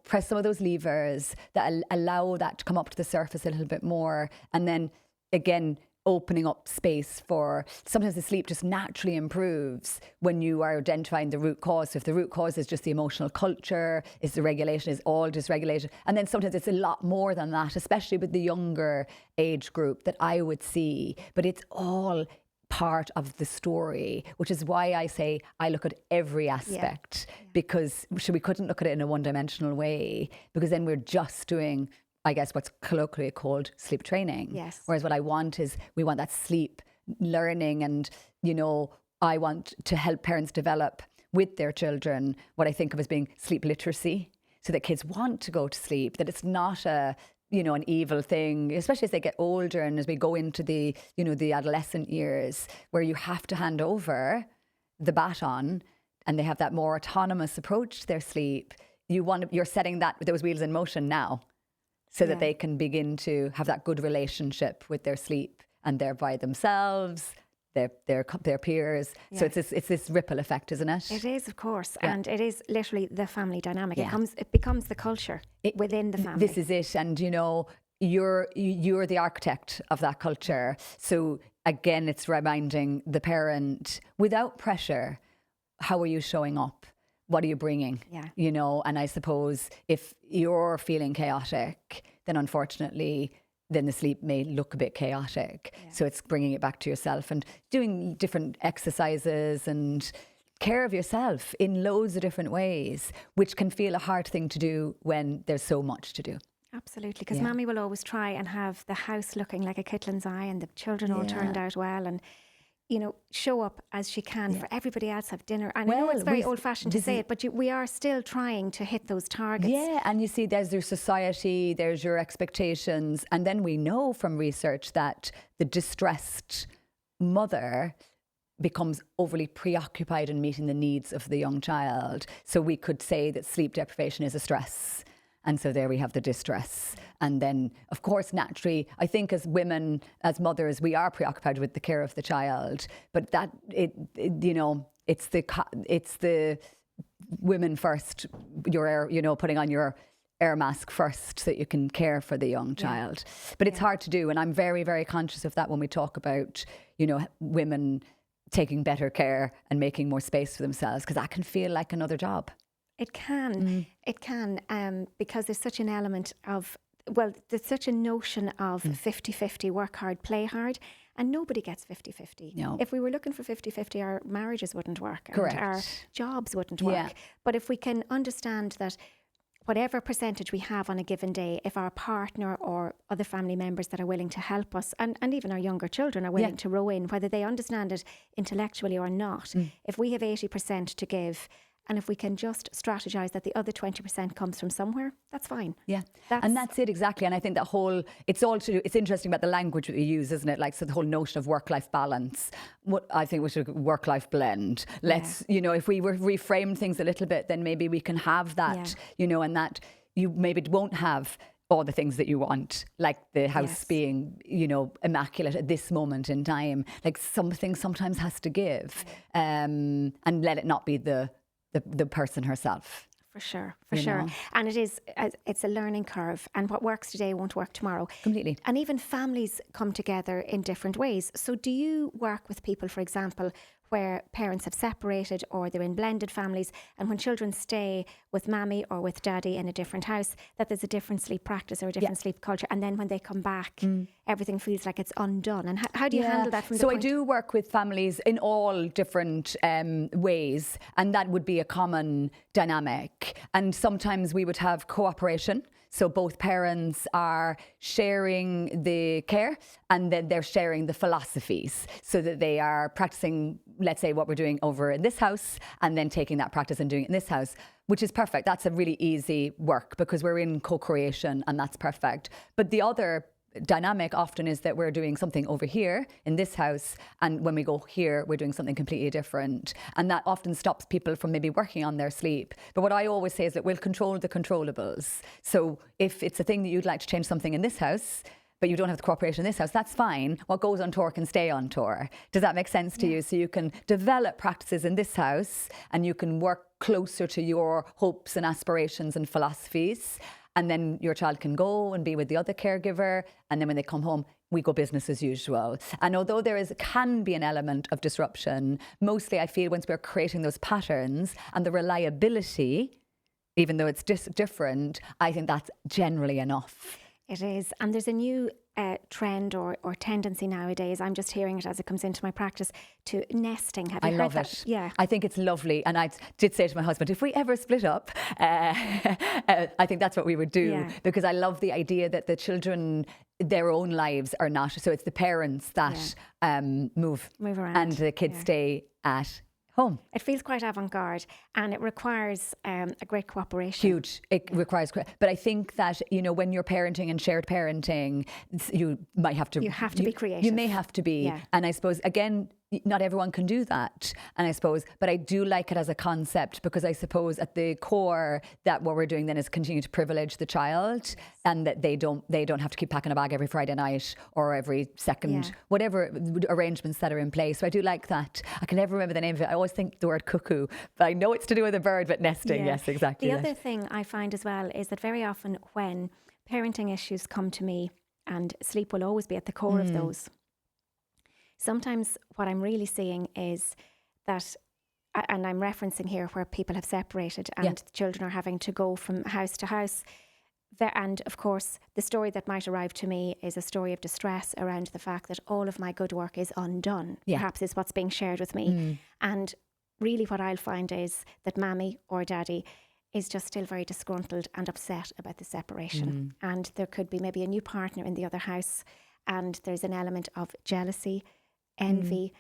Speaker 2: press some of those levers that allow that to come up to the surface a little bit more, and then again, opening up space for, sometimes the sleep just naturally improves when you are identifying the root cause. So if the root cause is just the emotional culture, is the regulation, is all dysregulation. And then sometimes it's a lot more than that, especially with the younger age group that I would see. But it's all part of the story, which is why I say I look at every aspect, because we couldn't look at it in a one-dimensional way, because then we're just doing, I guess, what's colloquially called sleep training.
Speaker 1: Yes.
Speaker 2: Whereas what I want is, we want that sleep learning, and, you know, I want to help parents develop with their children what I think of as being sleep literacy, so that kids want to go to sleep, that it's not a, you know, an evil thing, especially as they get older and as we go into the, you know, the adolescent years, where you have to hand over the baton and they have that more autonomous approach to their sleep. You're setting those wheels in motion now, so that they can begin to have that good relationship with their sleep, and thereby themselves, their peers. Yeah. So it's this ripple effect, isn't it?
Speaker 1: It is, of course. Yeah. And it is literally the family dynamic. Yeah. It becomes the culture within the family.
Speaker 2: This is it. And, you know, you're the architect of that culture. So again, it's reminding the parent, without pressure, how are you showing up? What are you bringing?
Speaker 1: Yeah.
Speaker 2: You know, and I suppose if you're feeling chaotic, then unfortunately, then the sleep may look a bit chaotic. Yeah. So it's bringing it back to yourself and doing different exercises and care of yourself in loads of different ways, which can feel a hard thing to do when there's so much to do.
Speaker 1: Absolutely, because Mammy will always try and have the house looking like a Kitlin's eye and the children all turned out well, and, you know, show up as she can for everybody else, have dinner. And I know it's very old-fashioned to say it, but we are still trying to hit those targets.
Speaker 2: Yeah, and you see, there's your society, there's your expectations. And then we know from research that the distressed mother becomes overly preoccupied in meeting the needs of the young child. So we could say that sleep deprivation is a stress. And so there we have the distress. And then, of course, naturally, I think as women, as mothers, we are preoccupied with the care of the child. But that, you know, it's the women first, putting on your air mask first so that you can care for the young child. But it's hard to do. And I'm very, very conscious of that when we talk about, you know, women taking better care and making more space for themselves, because that can feel like another job.
Speaker 1: It can, because there's such an element of, there's such a notion of 50-50, work hard, play hard, and nobody gets 50-50.
Speaker 2: No.
Speaker 1: If we were looking for 50-50, our marriages wouldn't work.
Speaker 2: Correct.
Speaker 1: And our jobs wouldn't work. Yeah. But if we can understand that whatever percentage we have on a given day, if our partner or other family members that are willing to help us, and even our younger children are willing to row in, whether they understand it intellectually or not, if we have 80% to give, and if we can just strategize that the other 20% comes from somewhere, that's fine.
Speaker 2: Yeah. And that's it, exactly. And I think that it's interesting about the language that we use, isn't it? Like, so the whole notion of work-life balance, what I think we should work-life blend. Let's, you know, if we reframe things a little bit, then maybe we can have that, you know, and that you maybe won't have all the things that you want, like the house being, you know, immaculate at this moment in time. Like, something sometimes has to give, and let it not be the person herself.
Speaker 1: For sure. And it's a learning curve, and what works today won't work tomorrow.
Speaker 2: Completely.
Speaker 1: And even families come together in different ways. So do you work with people, for example, where parents have separated or they're in blended families, and when children stay with Mammy or with Daddy in a different house, that there's a different sleep practice or a different sleep culture, and then when they come back, everything feels like it's undone? And how do you handle that from the point?
Speaker 2: So I do work with families in all different ways, and that would be a common dynamic. And sometimes we would have cooperation. So both parents are sharing the care, and then they're sharing the philosophies, so that they are practicing, let's say, what we're doing over in this house, and then taking that practice and doing it in this house, which is perfect. That's a really easy work because we're in co-creation, and that's perfect. But the other dynamic often is that we're doing something over here in this house, and when we go here we're doing something completely different, and that often stops people from maybe working on their sleep. But what I always say is that we'll control the controllables. So if it's a thing that you'd like to change something in this house, but you don't have the cooperation in this house, that's fine. What goes on tour can stay on tour. Does that make sense to you? So you can develop practices in this house, and you can work closer to your hopes and aspirations and philosophies. And then your child can go and be with the other caregiver. And then when they come home, we go business as usual. And although can be an element of disruption, mostly I feel once we're creating those patterns and the reliability, even though it's different, I think that's generally enough.
Speaker 1: It is. And there's a new trend or tendency nowadays, I'm just hearing it as it comes into my practice, to nesting. Have you heard
Speaker 2: love
Speaker 1: that?
Speaker 2: it.
Speaker 1: Yeah.
Speaker 2: I think it's lovely. And I did say to my husband, if we ever split up, I think that's what we would do. Because I love the idea that the children, their own lives are not. So it's the parents that move
Speaker 1: around.
Speaker 2: And the kids stay at home.
Speaker 1: It feels quite avant-garde, and it requires a great cooperation.
Speaker 2: Huge. It requires, but I think that, you know, when you're parenting and shared parenting, you might have to.
Speaker 1: You have to be creative.
Speaker 2: You may have to be, and I suppose again, not everyone can do that. And I suppose, but I do like it as a concept, because I suppose at the core that what we're doing then is continue to privilege the child, and that they don't have to keep packing a bag every Friday night or every second, whatever arrangements that are in place. So I do like that. I can never remember the name of it. I always think the word cuckoo, but I know it's to do with a bird, but nesting. Yes, exactly.
Speaker 1: The other thing I find as well is that very often when parenting issues come to me, and sleep will always be at the core of those, sometimes what I'm really seeing is that, and I'm referencing here where people have separated and the children are having to go from house to house. And of course, the story that might arrive to me is a story of distress around the fact that all of my good work is undone, perhaps is what's being shared with me. And really what I'll find is that mammy or daddy is just still very disgruntled and upset about the separation. And there could be maybe a new partner in the other house, and there's an element of jealousy, envy,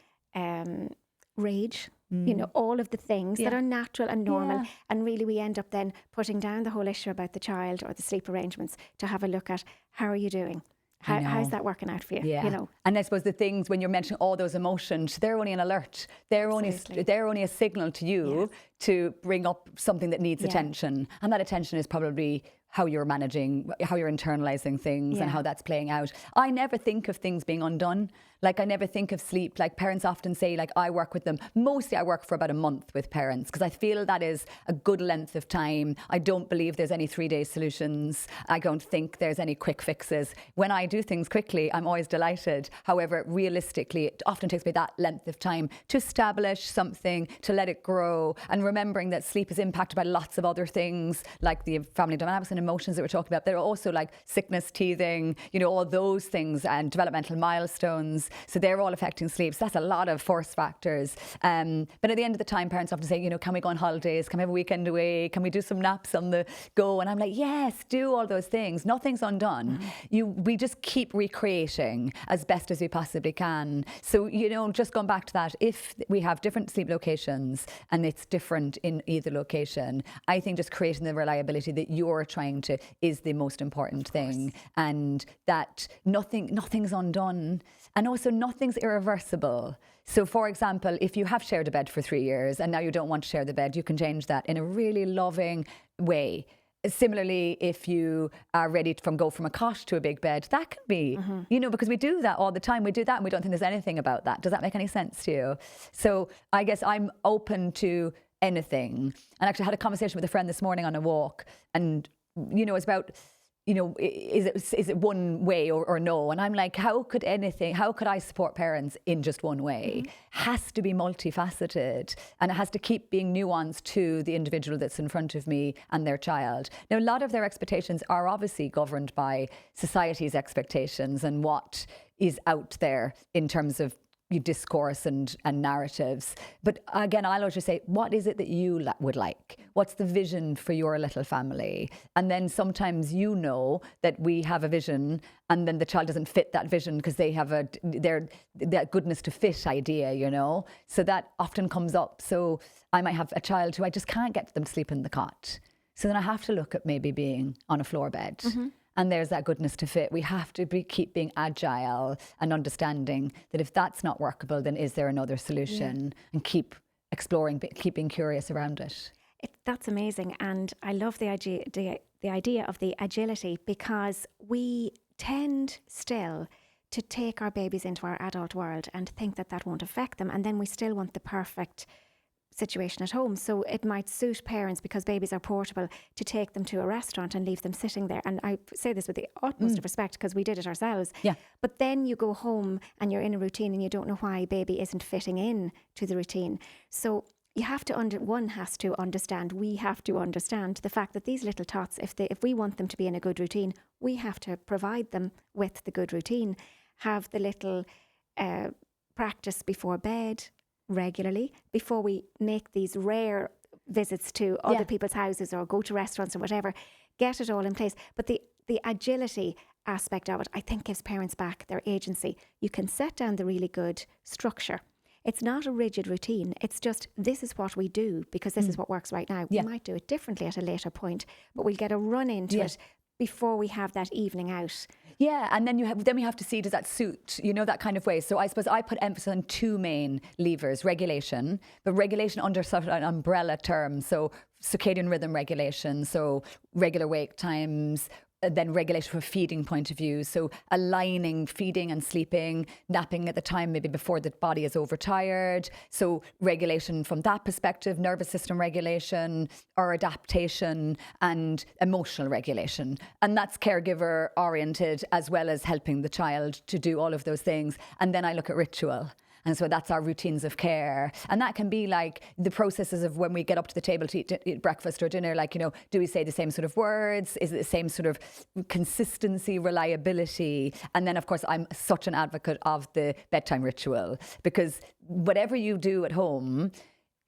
Speaker 1: rage, you know, all of the things that are natural and normal. And really we end up then putting down the whole issue about the child or the sleep arrangements to have a look at, how are you doing? How's that working out for you?
Speaker 2: Yeah.
Speaker 1: You know?
Speaker 2: And I suppose the things, when you're mentioning all those emotions, they're only an alert. They're only a signal to you to bring up something that needs attention. And that attention is probably how you're managing, how you're internalizing things and how that's playing out. I never think of things being undone. Like, I never think of sleep. Like, parents often say, like, I work with them. Mostly I work for about a month with parents, because I feel that is a good length of time. I don't believe there's any 3-day solutions. I don't think there's any quick fixes. When I do things quickly, I'm always delighted. However, realistically, it often takes me that length of time to establish something, to let it grow, and remembering that sleep is impacted by lots of other things, like the family dynamics and emotions that we're talking about. There are also like sickness, teething, you know, all those things, and developmental milestones. So they're all affecting sleep. So that's a lot of force factors. But at the end of the time, parents often say, you know, can we go on holidays? Can we have a weekend away? Can we do some naps on the go? And I'm like, yes, do all those things. Nothing's undone. We just keep recreating as best as we possibly can. So, you know, just going back to that, if we have different sleep locations and it's different in either location, I think just creating the reliability that you're trying to is the most important thing. And that nothing's undone. And also nothing's irreversible. So for example, if you have shared a bed for 3 years and now you don't want to share the bed, you can change that in a really loving way. Similarly, if you are ready to go from a cot to a big bed, that can be, you know, because we do that all the time. We do that and we don't think there's anything about that. Does that make any sense to you? So I guess I'm open to anything. And actually I had a conversation with a friend this morning on a walk, and, you know, it's about, you know, is it one way or no? And I'm like, how could I support parents in just one way? Has to be multifaceted, and it has to keep being nuanced to the individual that's in front of me and their child. Now, a lot of their expectations are obviously governed by society's expectations and what is out there in terms of discourse and narratives. But again, I'll always just say, what is it that you would like? What's the vision for your little family? And then sometimes, you know, that we have a vision and then the child doesn't fit that vision because they have that goodness to fit idea, you know? So that often comes up. So I might have a child who I just can't get them to sleep in the cot. So then I have to look at maybe being on a floor bed. And there's that goodness to fit. We have to keep being agile and understanding that if that's not workable, then is there another solution? And keep exploring, keep being curious around it.
Speaker 1: That's amazing. And I love the idea of the agility, because we tend still to take our babies into our adult world and think that won't affect them. And then we still want the perfect situation at home. So it might suit parents, because babies are portable, to take them to a restaurant and leave them sitting there. And I say this with the utmost of respect, because we did it ourselves.
Speaker 2: Yeah.
Speaker 1: But then you go home and you're in a routine and you don't know why baby isn't fitting in to the routine. So you have to we have to understand the fact that these little tots, if we want them to be in a good routine, we have to provide them with the good routine. Have the little practice before bed regularly, before we make these rare visits to other people's houses or go to restaurants or whatever. Get it all in place. But the agility aspect of it, I think, gives parents back their agency. You can set down the really good structure. It's not a rigid routine. It's just, this is what we do because this is what works right now. We might do it differently at a later point, but we'll get a run into it before we have that evening out.
Speaker 2: Yeah, and then we have to see, does that suit, that kind of way. So I suppose I put emphasis on two main levers: regulation, but regulation under sort of an umbrella term. So circadian rhythm regulation, so regular wake times, then regulation from a feeding point of view. So aligning feeding and sleeping, napping at the time maybe before the body is overtired. So regulation from that perspective, nervous system regulation, or adaptation, and emotional regulation. And that's caregiver oriented, as well as helping the child to do all of those things. And then I look at ritual. And so that's our routines of care. And that can be like the processes of when we get up to the table to eat breakfast or dinner, like, do we say the same sort of words? Is it the same sort of consistency, reliability? And then, of course, I'm such an advocate of the bedtime ritual, because whatever you do at home,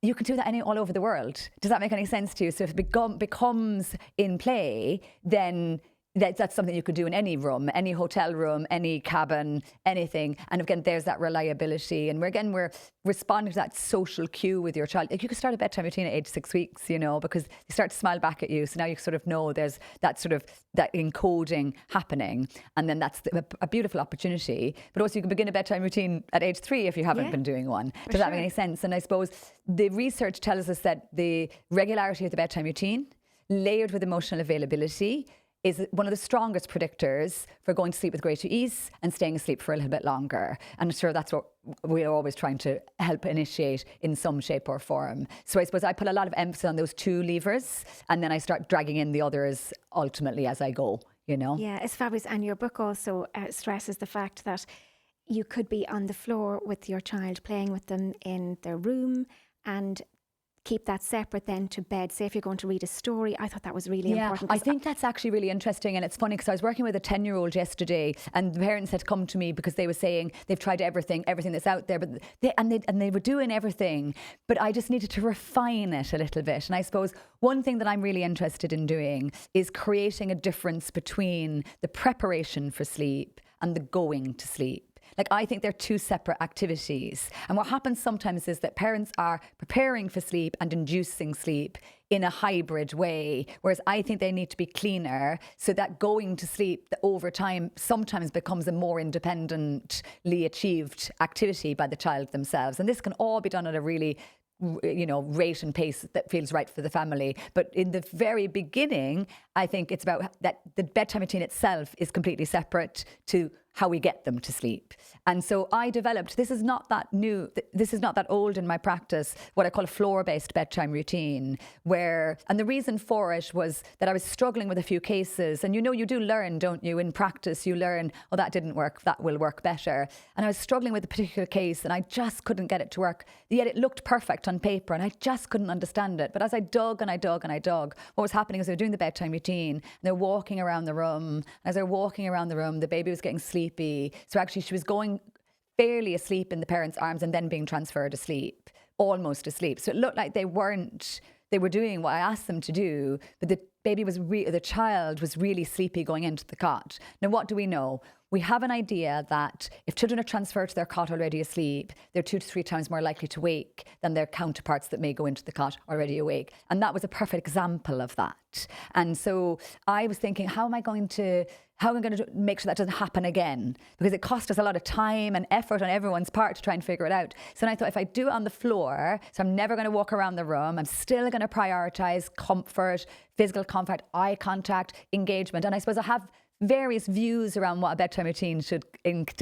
Speaker 2: you can do that all over the world. Does that make any sense to you? So if it becomes in play, then that's something you could do in any room, any hotel room, any cabin, anything. And again, there's that reliability. And we're responding to that social cue with your child. Like, you could start a bedtime routine at age 6 weeks, because they start to smile back at you. So now you sort of know there's that sort of that encoding happening. And then that's a beautiful opportunity. But also you can begin a bedtime routine at age 3 if you haven't been doing one. Does that make any sense? And I suppose the research tells us that the regularity of the bedtime routine, layered with emotional availability, is one of the strongest predictors for going to sleep with greater ease and staying asleep for a little bit longer. And I'm sure that's what we're always trying to help initiate in some shape or form. So I suppose I put a lot of emphasis on those two levers, and then I start dragging in the others ultimately as I go,
Speaker 1: Yeah, it's fabulous. And your book also stresses the fact that you could be on the floor with your child, playing with them in their room, and keep that separate then to bed. Say if you're going to read a story, I thought that was really important.
Speaker 2: I think that's actually really interesting. And it's funny because I was working with a 10-year-old yesterday, and the parents had come to me because they were saying they've tried everything that's out there, but they were doing everything, but I just needed to refine it a little bit. And I suppose one thing that I'm really interested in doing is creating a difference between the preparation for sleep and the going to sleep. Like, I think they're two separate activities. And what happens sometimes is that parents are preparing for sleep and inducing sleep in a hybrid way, whereas I think they need to be cleaner, so that going to sleep over time sometimes becomes a more independently achieved activity by the child themselves. And this can all be done at a really rate and pace that feels right for the family. But in the very beginning, I think it's about that the bedtime routine itself is completely separate to how we get them to sleep. And so I developed, this is not that new, this is not that old in my practice, what I call a floor-based bedtime routine, and the reason for it was that I was struggling with a few cases. And you do learn, don't you? In practice, you learn, oh, that didn't work, that will work better. And I was struggling with a particular case, and I just couldn't get it to work. Yet it looked perfect on paper, and I just couldn't understand it. But as I dug and I dug and I dug, what was happening is they were doing the bedtime routine, and they're walking around the room. As they're walking around the room, the baby was getting sleepy. So actually she was going fairly asleep in the parents' arms and then being transferred asleep, almost asleep. So it looked like they were doing what I asked them to do, but the child was really sleepy going into the cot. Now, what do we know? We have an idea that if children are transferred to their cot already asleep, they're 2 to 3 times more likely to wake than their counterparts that may go into the cot already awake. And that was a perfect example of that. And so I was thinking, how am I going to make sure that doesn't happen again? Because it cost us a lot of time and effort on everyone's part to try and figure it out. So then I thought, if I do it on the floor, so I'm never going to walk around the room, I'm still going to prioritize comfort, physical contact, eye contact, engagement. And I suppose I have various views around what a bedtime routine should encompass.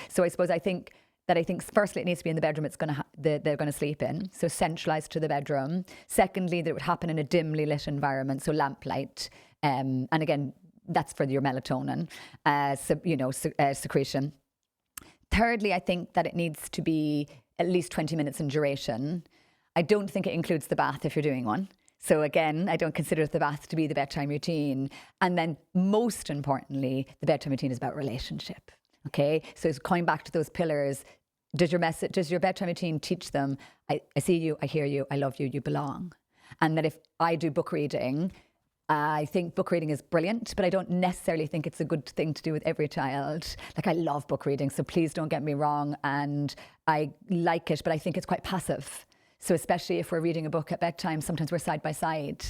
Speaker 2: So I suppose I think that I think, firstly, it needs to be in the bedroom they're going to sleep in, so centralised to the bedroom. Secondly, that it would happen in a dimly lit environment, so lamplight. And again, that's for your melatonin, secretion. Thirdly, I think that it needs to be at least 20 minutes in duration. I don't think it includes the bath if you're doing one. So again, I don't consider the bath to be the bedtime routine. And then most importantly, the bedtime routine is about relationship. Okay, so it's going back to those pillars. Does your bedtime routine teach them, I see you, I hear you, I love you, you belong? And that if I do book reading, I think book reading is brilliant, but I don't necessarily think it's a good thing to do with every child. Like, I love book reading, so please don't get me wrong. And I like it, but I think it's quite passive. So especially if we're reading a book at bedtime, sometimes we're side by side.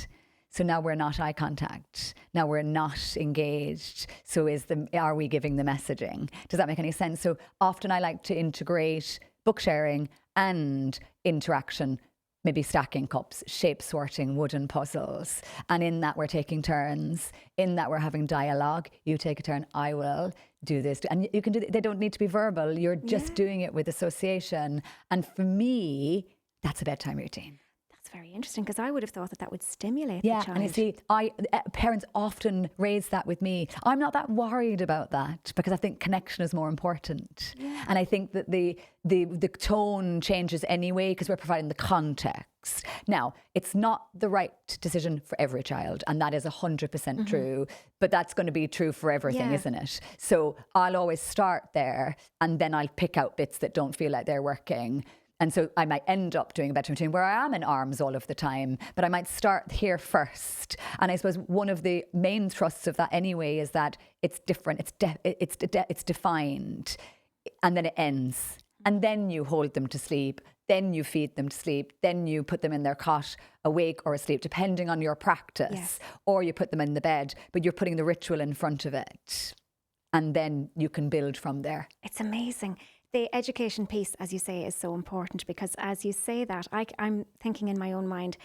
Speaker 2: So now we're not eye contact. Now we're not engaged. So are we giving the messaging? Does that make any sense? So often I like to integrate book sharing and interaction, maybe stacking cups, shape sorting, wooden puzzles. And in that, we're taking turns. In that, we're having dialogue. You take a turn, I will do this. And you can do, they don't need to be verbal. You're just doing it with association. And for me, that's a bedtime routine.
Speaker 1: That's very interesting, because I would have thought that would stimulate the child.
Speaker 2: And you see, parents often raise that with me. I'm not that worried about that, because I think connection is more important. Yeah. And I think that the tone changes anyway, because we're providing the context. Now, it's not the right decision for every child, and that is 100% true, but that's going to be true for everything, isn't it? So I'll always start there, and then I'll pick out bits that don't feel like they're working. And so I might end up doing a bedtime routine where I am in arms all of the time, but I might start here first. And I suppose one of the main thrusts of that anyway is that it's different, it's defined, and then it ends. And then you hold them to sleep, then you feed them to sleep, then you put them in their cot, awake or asleep, depending on your practice, or you put them in the bed, but you're putting the ritual in front of it. And then you can build from there.
Speaker 1: It's amazing. The education piece, as you say, is so important, because as you say that, I'm thinking in my own mind,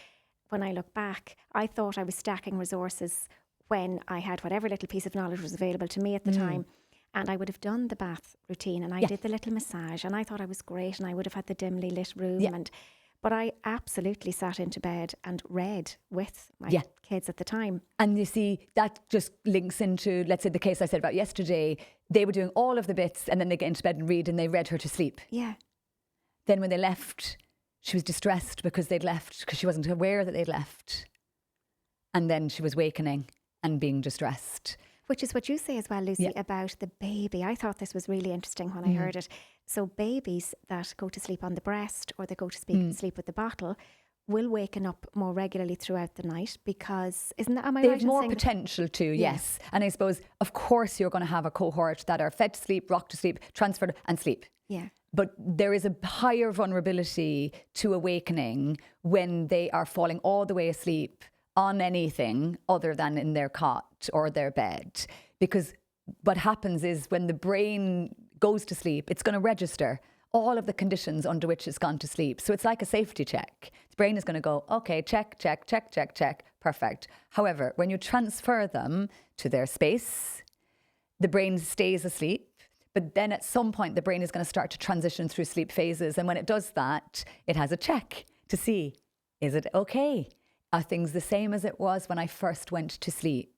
Speaker 1: when I look back, I thought I was stacking resources when I had whatever little piece of knowledge was available to me at the time. And I would have done the bath routine, and I did the little massage, and I thought I was great, and I would have had the dimly lit room. But I absolutely sat into bed and read with my kids at the time.
Speaker 2: And you see, that just links into, let's say, the case I said about yesterday. They were doing all of the bits, and then they get into bed and read, and they read her to sleep.
Speaker 1: Yeah.
Speaker 2: Then when they left, she was distressed because they'd left, because she wasn't aware that they'd left. And then she was wakening and being distressed.
Speaker 1: Which is what you say as well, Lucy, about the baby. I thought this was really interesting when I heard it. So babies that go to sleep on the breast, or they go to sleep with the bottle, will waken up more regularly throughout the night, because, am I right?
Speaker 2: They have more potential to, yes. And I suppose, of course, you're going to have a cohort that are fed to sleep, rocked to sleep, transferred and sleep.
Speaker 1: Yeah.
Speaker 2: But there is a higher vulnerability to awakening when they are falling all the way asleep on anything other than in their cot or their bed. Because what happens is, when the brain goes to sleep, it's going to register all of the conditions under which it's gone to sleep. So it's like a safety check. The brain is going to go, okay, check, check, check, check, check, perfect. However, when you transfer them to their space, the brain stays asleep. But then at some point, the brain is going to start to transition through sleep phases. And when it does that, it has a check to see, is it okay? Are things the same as it was when I first went to sleep?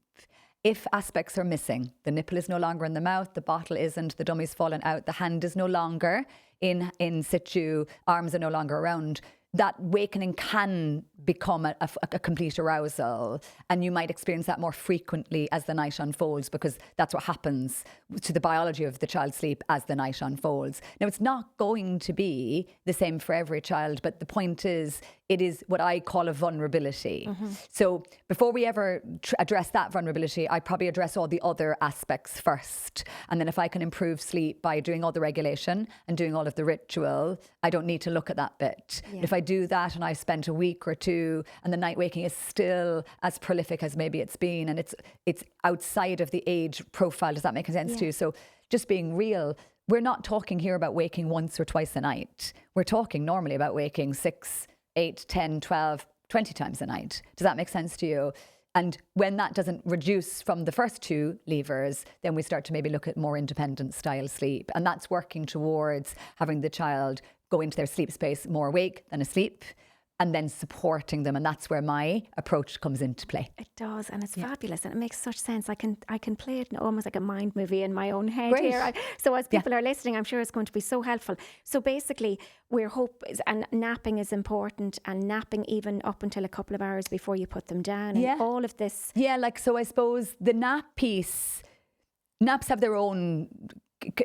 Speaker 2: If aspects are missing, the nipple is no longer in the mouth, the bottle isn't, the dummy's fallen out, the hand is no longer in situ, arms are no longer around, that wakening can become a complete arousal, and you might experience that more frequently as the night unfolds, because that's what happens to the biology of the child's sleep as the night unfolds. Now, it's not going to be the same for every child, but the point is, it is what I call a vulnerability. So before we ever address that vulnerability, I probably address all the other aspects first. And then if I can improve sleep by doing all the regulation and doing all of the ritual, I don't need to look at that bit. Yeah. If I do that and I've spent a week or two and the night waking is still as prolific as maybe it's been, and it's outside of the age profile, does that make sense to you? So just being real, we're not talking here about waking once or twice a night. We're talking normally about waking 6, 8, 10, 12, 20 times a night. Does that make sense to you? And when that doesn't reduce from the first two levers, then we start to maybe look at more independent style sleep. And that's working towards having the child go into their sleep space more awake than asleep, and then supporting them. And that's where my approach comes into play.
Speaker 1: It does, and it's fabulous, and it makes such sense. I can play it almost like a mind movie in my own head.
Speaker 2: Great.
Speaker 1: Here. So as people are listening, I'm sure it's going to be so helpful. So basically, we're and napping is important, and napping even up until a couple of hours before you put them down, and all of this.
Speaker 2: Yeah, like, so I suppose the nap piece, naps have their own,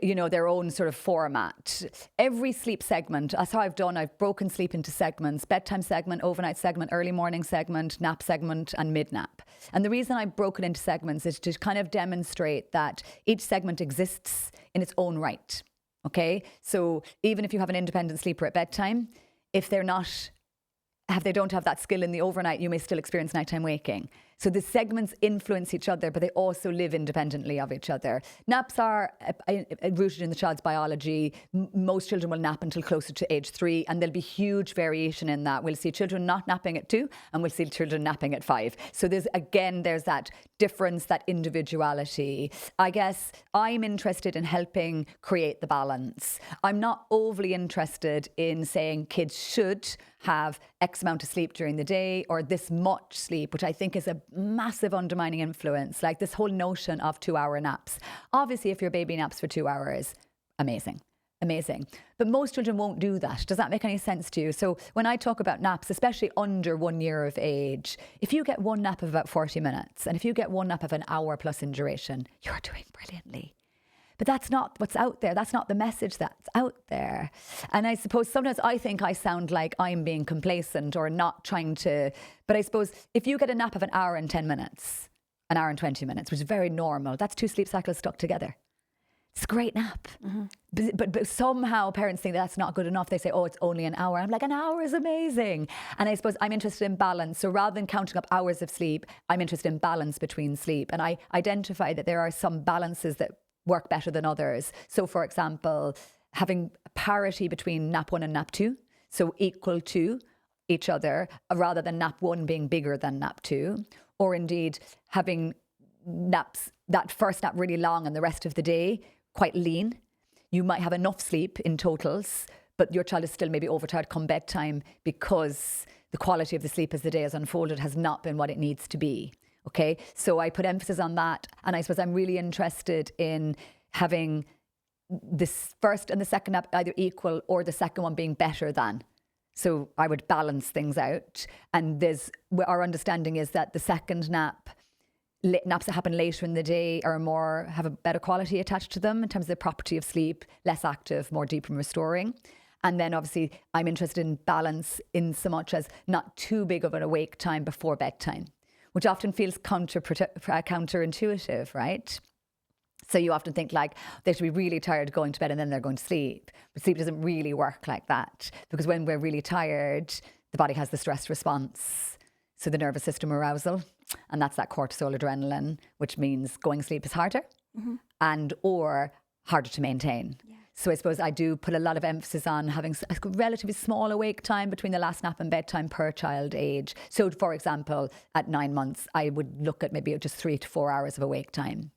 Speaker 2: their own sort of format. Every sleep segment, that's how I've broken sleep into segments: bedtime segment, overnight segment, early morning segment, nap segment, and mid-nap. And the reason I've broken into segments is to kind of demonstrate that each segment exists in its own right. Okay? So even if you have an independent sleeper at bedtime, if they don't have that skill in the overnight, you may still experience nighttime waking. So the segments influence each other, but they also live independently of each other. Naps are rooted in the child's biology. Most children will nap until closer to age 3, and there'll be huge variation in that. We'll see children not napping at 2, and we'll see children napping at 5. So there's that difference, that individuality. I guess I'm interested in helping create the balance. I'm not overly interested in saying kids should have X amount of sleep during the day or this much sleep, which I think is a massive undermining influence. Like this whole notion of 2-hour naps. Obviously, if your baby naps for 2 hours, amazing. But most children won't do that. Does that make any sense to you? So when I talk about naps, especially under 1 year of age, if you get one nap of about 40 minutes, and if you get one nap of an hour plus in duration, you're doing brilliantly. But that's not what's out there. That's not the message that's out there. And I suppose sometimes I think I sound like I'm being complacent or not trying to. But I suppose if you get a nap of an hour and 10 minutes, an hour and 20 minutes, which is very normal, that's 2 sleep cycles stuck together. It's a great nap. Mm-hmm. But somehow parents think that's not good enough. They say, oh, it's only an hour. I'm like, an hour is amazing. And I suppose I'm interested in balance. So rather than counting up hours of sleep, I'm interested in balance between sleep. And I identify that there are some balances that work better than others. So for example, having parity between nap 1 and nap 2, so equal to each other, rather than nap 1 being bigger than nap 2, or indeed having naps, that first nap really long and the rest of the day quite lean. You might have enough sleep in totals, but your child is still maybe overtired come bedtime because the quality of the sleep as the day has unfolded has not been what it needs to be. Okay, so I put emphasis on that, and I suppose I'm really interested in having this first and the second nap either equal or the second one being better than. So I would balance things out, and our understanding is that the second naps that happen later in the day have a better quality attached to them in terms of the property of sleep, less active, more deep and restoring. And then obviously I'm interested in balance in so much as not too big of an awake time before bedtime, which often feels counterintuitive, right? So you often think like they should be really tired going to bed and then they're going to sleep. But sleep doesn't really work like that, because when we're really tired, the body has the stress response. So the nervous system arousal, and that's that cortisol adrenaline, which means going to sleep is harder and or harder to maintain. Yeah. So I suppose I do put a lot of emphasis on having a relatively small awake time between the last nap and bedtime per child age. So for example, at 9 months, I would look at maybe just 3 to 4 hours of awake time.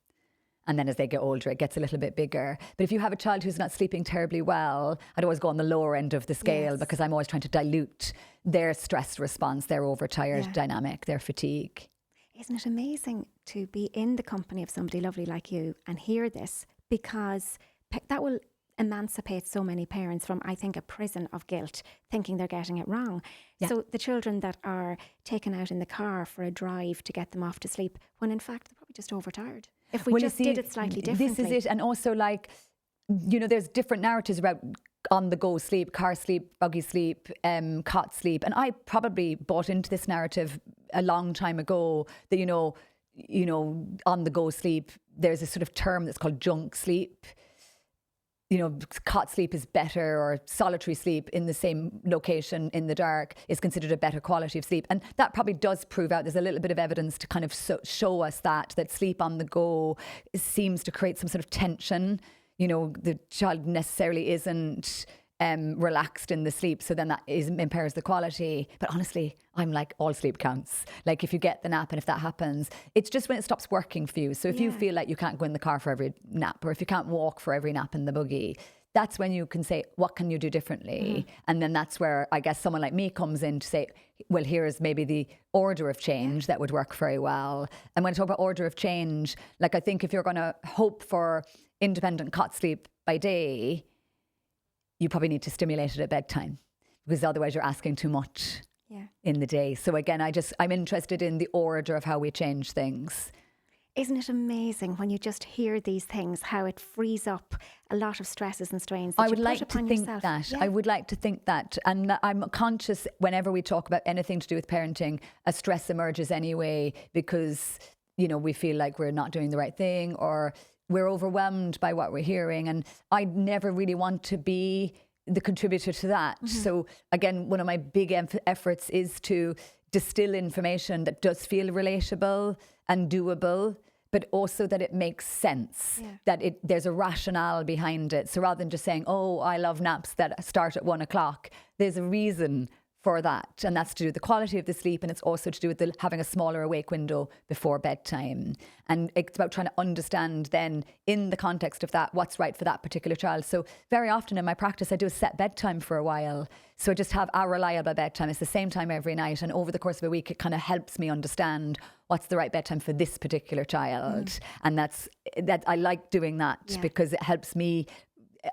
Speaker 2: And then as they get older, it gets a little bit bigger. But if you have a child who's not sleeping terribly well, I'd always go on the lower end of the scale, because I'm always trying to dilute their stress response, their overtired dynamic, their fatigue.
Speaker 1: Isn't it amazing to be in the company of somebody lovely like you and hear this? Because that will emancipate so many parents from, I think, a prison of guilt, thinking they're getting it wrong. Yeah. So the children that are taken out in the car for a drive to get them off to sleep, when in fact they're probably just overtired. If we did it slightly differently.
Speaker 2: This is it. And also, like, there's different narratives about on-the-go sleep, car sleep, buggy sleep, cot sleep. And I probably bought into this narrative a long time ago that, on-the-go sleep, there's a sort of term that's called junk sleep. Cot sleep is better, or solitary sleep in the same location in the dark is considered a better quality of sleep. And that probably does prove out. There's a little bit of evidence to kind of show us that sleep on the go seems to create some sort of tension. The child necessarily isn't relaxed in the sleep, so then that impairs the quality. But honestly, I'm like, all sleep counts. Like if you get the nap and if that happens, it's just when it stops working for you. So if you feel like you can't go in the car for every nap, or if you can't walk for every nap in the buggy, that's when you can say, what can you do differently? And then that's where I guess someone like me comes in to say, well, here's maybe the order of change that would work very well. And when I talk about order of change, like I think if you're going to hope for independent cot sleep by day, you probably need to stimulate it at bedtime, because otherwise you're asking too much in the day. So again, I'm interested in the order of how we change things.
Speaker 1: Isn't it amazing when you just hear these things, how it frees up a lot of stresses and strains?
Speaker 2: I would like to think that.
Speaker 1: Yeah.
Speaker 2: I would like to think that. And I'm conscious whenever we talk about anything to do with parenting, a stress emerges anyway, because, we feel like we're not doing the right thing, or we're overwhelmed by what we're hearing. And I never really want to be the contributor to that. So again, one of my big efforts is to distill information that does feel relatable and doable, but also that it makes sense, that there's a rationale behind it. So rather than just saying, oh, I love naps that start at 1 o'clock, there's a reason for that. And that's to do with the quality of the sleep, and it's also to do with having a smaller awake window before bedtime. And it's about trying to understand then, in the context of that, what's right for that particular child. So very often in my practice, I do a set bedtime for a while. So I just have a reliable bedtime. It's the same time every night. And over the course of a week, it kind of helps me understand what's the right bedtime for this particular child. And that I like doing that because it helps me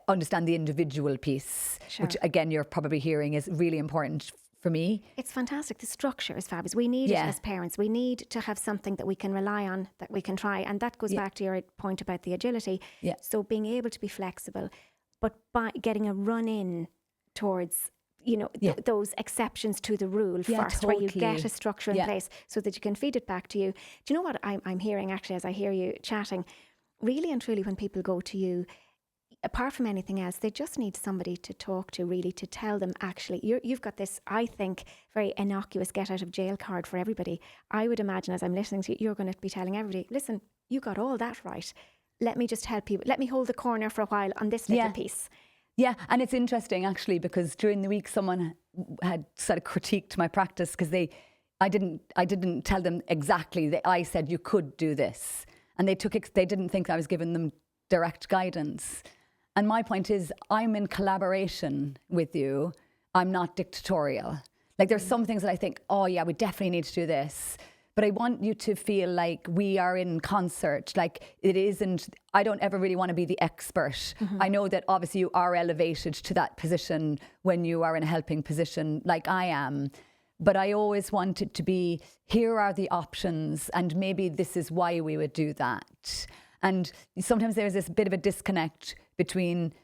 Speaker 2: understand the individual piece, which again, you're probably hearing is really important for me.
Speaker 1: It's fantastic. The structure is fabulous. We need it as parents. We need to have something that we can rely on, that we can try. And that goes back to your point about the agility. So being able to be flexible, but by getting a run in towards, those exceptions to the rule first, where you get a structure in place so that you can feed it back to you. Do you know what I'm hearing actually as I hear you chatting? Really and truly, when people go to you, apart from anything else, they just need somebody to talk to, really, to tell them, actually, you've got this, I think, very innocuous get out of jail card for everybody. I would imagine, as I'm listening to you, you're going to be telling everybody, listen, you got all that right. Let me just help you. Let me hold the corner for a while on this little piece.
Speaker 2: Yeah, and it's interesting actually, because during the week someone had sort of critiqued my practice because I didn't tell them exactly that I said you could do this, and they didn't think I was giving them direct guidance. And my point is, I'm in collaboration with you. I'm not dictatorial. Like there's some things that I think, oh yeah, we definitely need to do this. But I want you to feel like we are in concert. Like it isn't, I don't ever really want to be the expert. I know that obviously you are elevated to that position when you are in a helping position like I am. But I always want it to be, here are the options, and maybe this is why we would do that. And sometimes there's this bit of a disconnect between,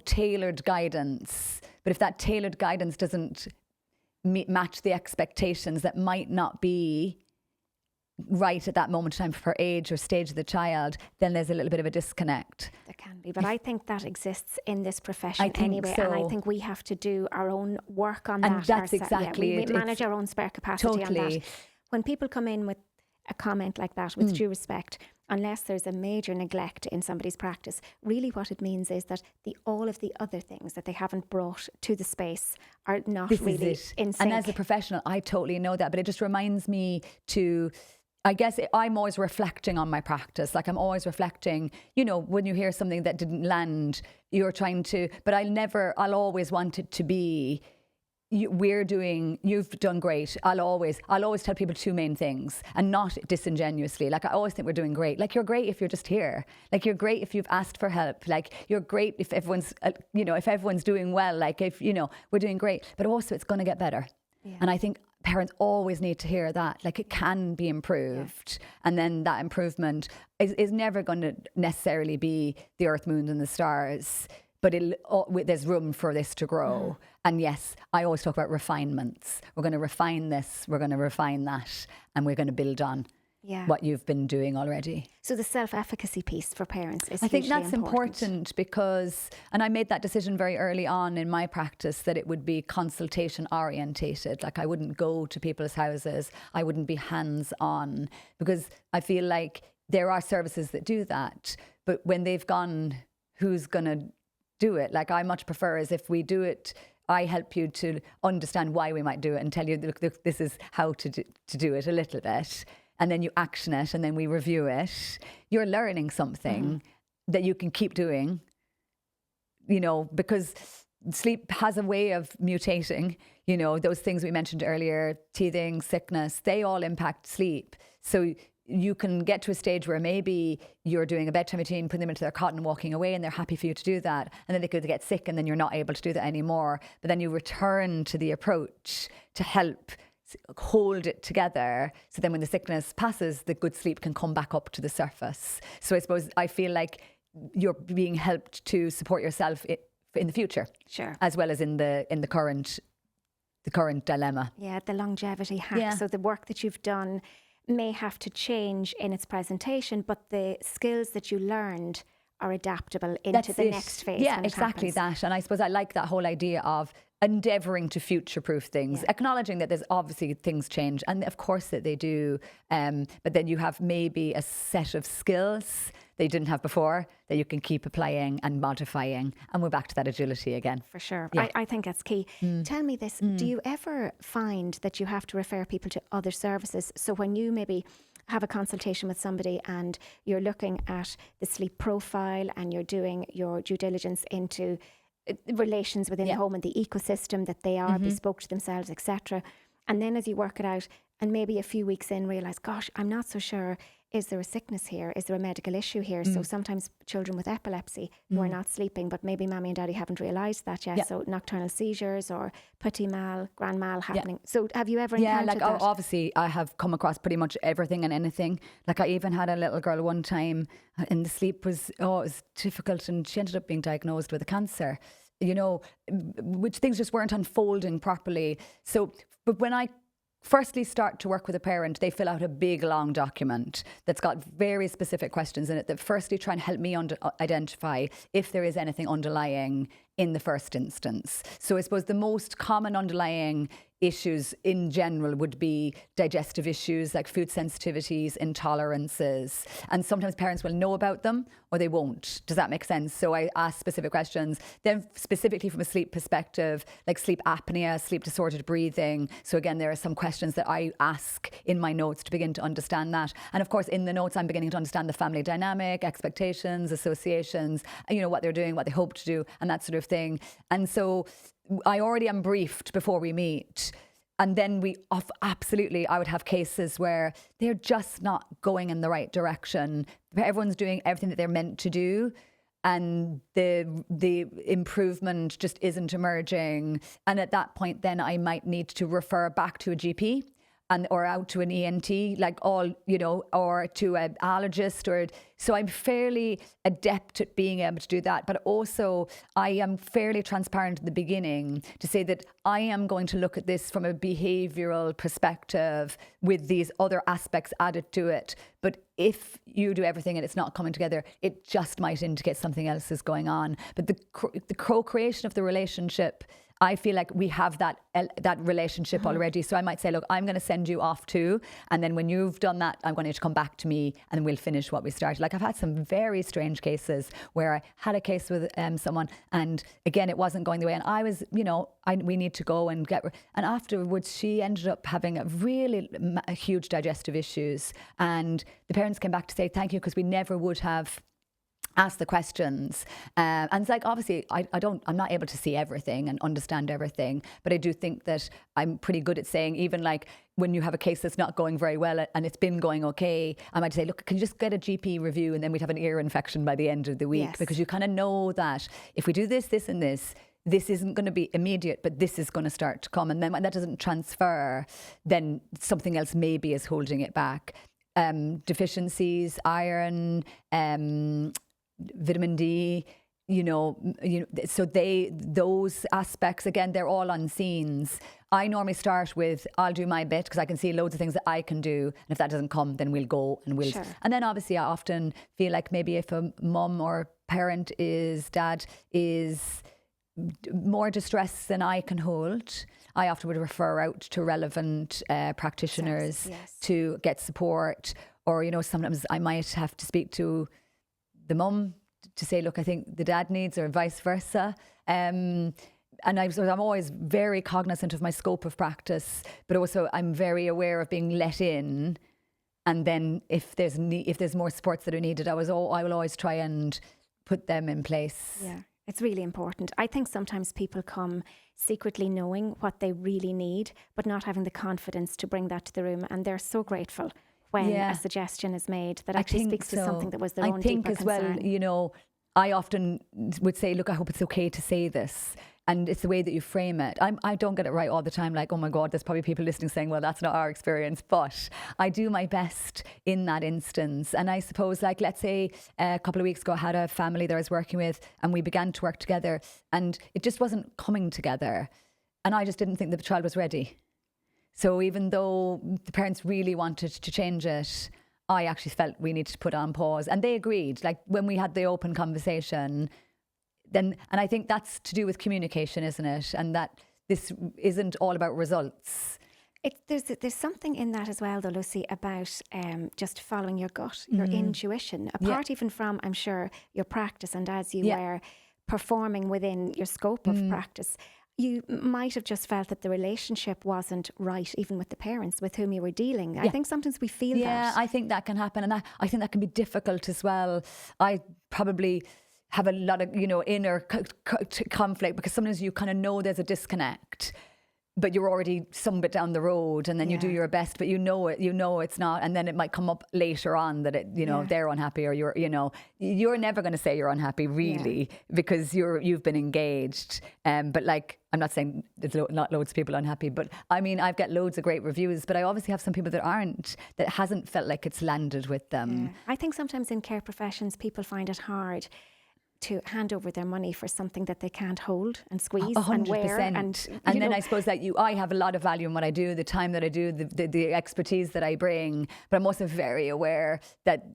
Speaker 2: tailored guidance. But if that tailored guidance doesn't match the expectations that might not be right at that moment in time for age or stage of the child, then there's a little bit of a disconnect.
Speaker 1: There can be, but I think that exists in this profession anyway, and I think we have to do our own work on that.
Speaker 2: And that's exactly
Speaker 1: it. We manage our own spare capacity on that. When people come in with a comment like that, with due respect, unless there's a major neglect in somebody's practice, really what it means is that all of the other things that they haven't brought to the space are not really in sync.
Speaker 2: And as a professional, I totally know that, but it just reminds me to, I guess I'm always reflecting on my practice. Like I'm always reflecting, when you hear something that didn't land, you're trying to, but I'll always want it to be, you've done great. I'll always tell people two main things, and not disingenuously. Like I always think we're doing great. Like you're great if you're just here. Like you're great if you've asked for help. Like you're great if everyone's, if everyone's doing well. Like if, we're doing great. But also it's going to get better. Yeah. And I think parents always need to hear that. Like it can be improved. Yeah. And then that improvement is never going to necessarily be the earth, moon and the stars. But there's room for this to grow. And yes, I always talk about refinements. We're going to refine this, we're going to refine that, and we're going to build on what you've been doing already.
Speaker 1: So the self-efficacy piece for parents is
Speaker 2: I think that's important because, and I made that decision very early on in my practice, that it would be consultation orientated. Like I wouldn't go to people's houses, I wouldn't be hands-on, because I feel like there are services that do that. But when they've gone, who's going to do it. Like, I much prefer is if we do it, I help you to understand why we might do it and tell you, look, this is how to do it a little bit. And then you action it and then we review it. You're learning something that you can keep doing, you know, because sleep has a way of mutating. You know, those things we mentioned earlier, teething, sickness, they all impact sleep. So you can get to a stage where maybe you're doing a bedtime routine, putting them into their cot and walking away, and they're happy for you to do that. And then they could get sick and then you're not able to do that anymore. But then you return to the approach to help hold it together. So then when the sickness passes, the good sleep can come back up to the surface. So I suppose I feel like you're being helped to support yourself in the future.
Speaker 1: Sure.
Speaker 2: As well as in the current dilemma.
Speaker 1: Yeah, the longevity hack.
Speaker 2: Yeah.
Speaker 1: So the work that you've done may have to change in its presentation, but the skills that you learned are adaptable into the next phase.
Speaker 2: Yeah, exactly that. And I suppose I like that whole idea of endeavouring to future-proof things, acknowledging that there's obviously things change, and of course that they do, but then you have maybe a set of skills that you didn't have before that you can keep applying and modifying, and we're back to that agility again.
Speaker 1: For sure.
Speaker 2: Yeah.
Speaker 1: I think that's key. Tell me this, do you ever find that you have to refer people to other services? So when you maybe have a consultation with somebody and you're looking at the sleep profile and you're doing your due diligence into relations within the home and the ecosystem that they are, bespoke to themselves, etc. And then as you work it out and maybe a few weeks in realise, gosh, I'm not so sure, is there a sickness here? Is there a medical issue here? So sometimes children with epilepsy who are not sleeping, but maybe mommy and daddy haven't realised that yet. So nocturnal seizures or petit mal, grand mal happening. So have you ever encountered that?
Speaker 2: Obviously I have come across pretty much everything and anything. Like I even had a little girl one time and the sleep was, it was difficult, and she ended up being diagnosed with a cancer, you know, which things just weren't unfolding properly. So, but when I firstly start to work with a parent, they fill out a big long document that's got very specific questions in it that firstly try and help me identify if there is anything underlying in the first instance. So I suppose the most common underlying issues in general would be digestive issues like food sensitivities, intolerances, and sometimes parents will know about them or they won't. Does that make sense? So I ask specific questions. Then specifically from a sleep perspective, like sleep apnea, sleep disordered breathing. So again, there are some questions that I ask in my notes to begin to understand that. And of course, in the notes, I'm beginning to understand the family dynamic, expectations, associations, you know, what they're doing, what they hope to do, and that sort of thing. And so I already am briefed before we meet. And then absolutely, I would have cases where they're just not going in the right direction. Everyone's doing everything that they're meant to do, and the improvement just isn't emerging. And at that point, then I might need to refer back to a GP or out to an ENT, like all, you know, or to an allergist. So I'm fairly adept at being able to do that. But also I am fairly transparent at the beginning to say that I am going to look at this from a behavioural perspective with these other aspects added to it. But if you do everything and it's not coming together, it just might indicate something else is going on. But the co-creation of the relationship, I feel like we have that relationship already. So I might say, look, I'm going to send you off too. And then when you've done that, I'm going to come back to me and we'll finish what we started. Like I've had some very strange cases where I had a case with someone and again, it wasn't going the way. And I was, you know, we need to go and and afterwards she ended up having a really huge digestive issues. And the parents came back to say, thank you, because we never would have ask the questions. And it's like, obviously, I'm not able to see everything and understand everything, but I do think that I'm pretty good at saying, even like when you have a case that's not going very well and it's been going okay, I might say, look, can you just get a GP review? And then we'd have an ear infection by the end of the week, because you kind of know that if we do this, this and this isn't going to be immediate, but this is going to start to come. And then when that doesn't transfer, then something else maybe is holding it back. Deficiencies, iron, vitamin D, so those aspects, again, they're all unseens. I normally start with, I'll do my bit because I can see loads of things that I can do. And if that doesn't come, then we'll go and we'll. Sure. And then obviously I often feel like maybe if a mum or dad is more distressed than I can hold, I often would refer out to relevant practitioners to get support. Or, sometimes I might have to speak to the mum to say, look, I think the dad needs, or vice versa. And I'm always very cognizant of my scope of practice, but also I'm very aware of being let in. And then if there's more supports that are needed, I will always try and put them in place.
Speaker 1: Yeah, it's really important. I think sometimes people come secretly knowing what they really need, but not having the confidence to bring that to the room. And they're so grateful when a suggestion is made that actually speaks to something that was their own deeper concern.
Speaker 2: I think as well, I often would say, look, I hope it's okay to say this. And it's the way that you frame it. I don't get it right all the time. Like, oh my God, there's probably people listening saying, well, that's not our experience. But I do my best in that instance. And I suppose, like, let's say a couple of weeks ago, I had a family that I was working with and we began to work together and it just wasn't coming together. And I just didn't think the child was ready. So even though the parents really wanted to change it, I actually felt we needed to put it on pause. And they agreed. Like, when we had the open conversation, and I think that's to do with communication, isn't it? And that this isn't all about results.
Speaker 1: There's something in that as well, though, Lucy, about just following your gut, your intuition, apart even from, I'm sure, your practice and as you were performing within your scope of practice. You might have just felt that the relationship wasn't right, even with the parents with whom you were dealing. I think sometimes we feel that.
Speaker 2: Yeah, I think that can happen. And I think that can be difficult as well. I probably have a lot of, inner conflict, because sometimes you kind of know there's a disconnect, but you're already some bit down the road, and then you do your best, but you know it's not, and then it might come up later on that they're unhappy, or you're never going to say you're unhappy really, because you've been engaged. But like, I'm not saying there's not loads of people unhappy, but I mean, I've got loads of great reviews, but I obviously have some people that hasn't felt like it's landed with them.
Speaker 1: Yeah. I think sometimes in care professions, people find it hard to hand over their money for something that they can't hold and squeeze 100%. And wear. And
Speaker 2: then I suppose that I have a lot of value in what I do, the time that I do, the expertise that I bring, but I'm also very aware that,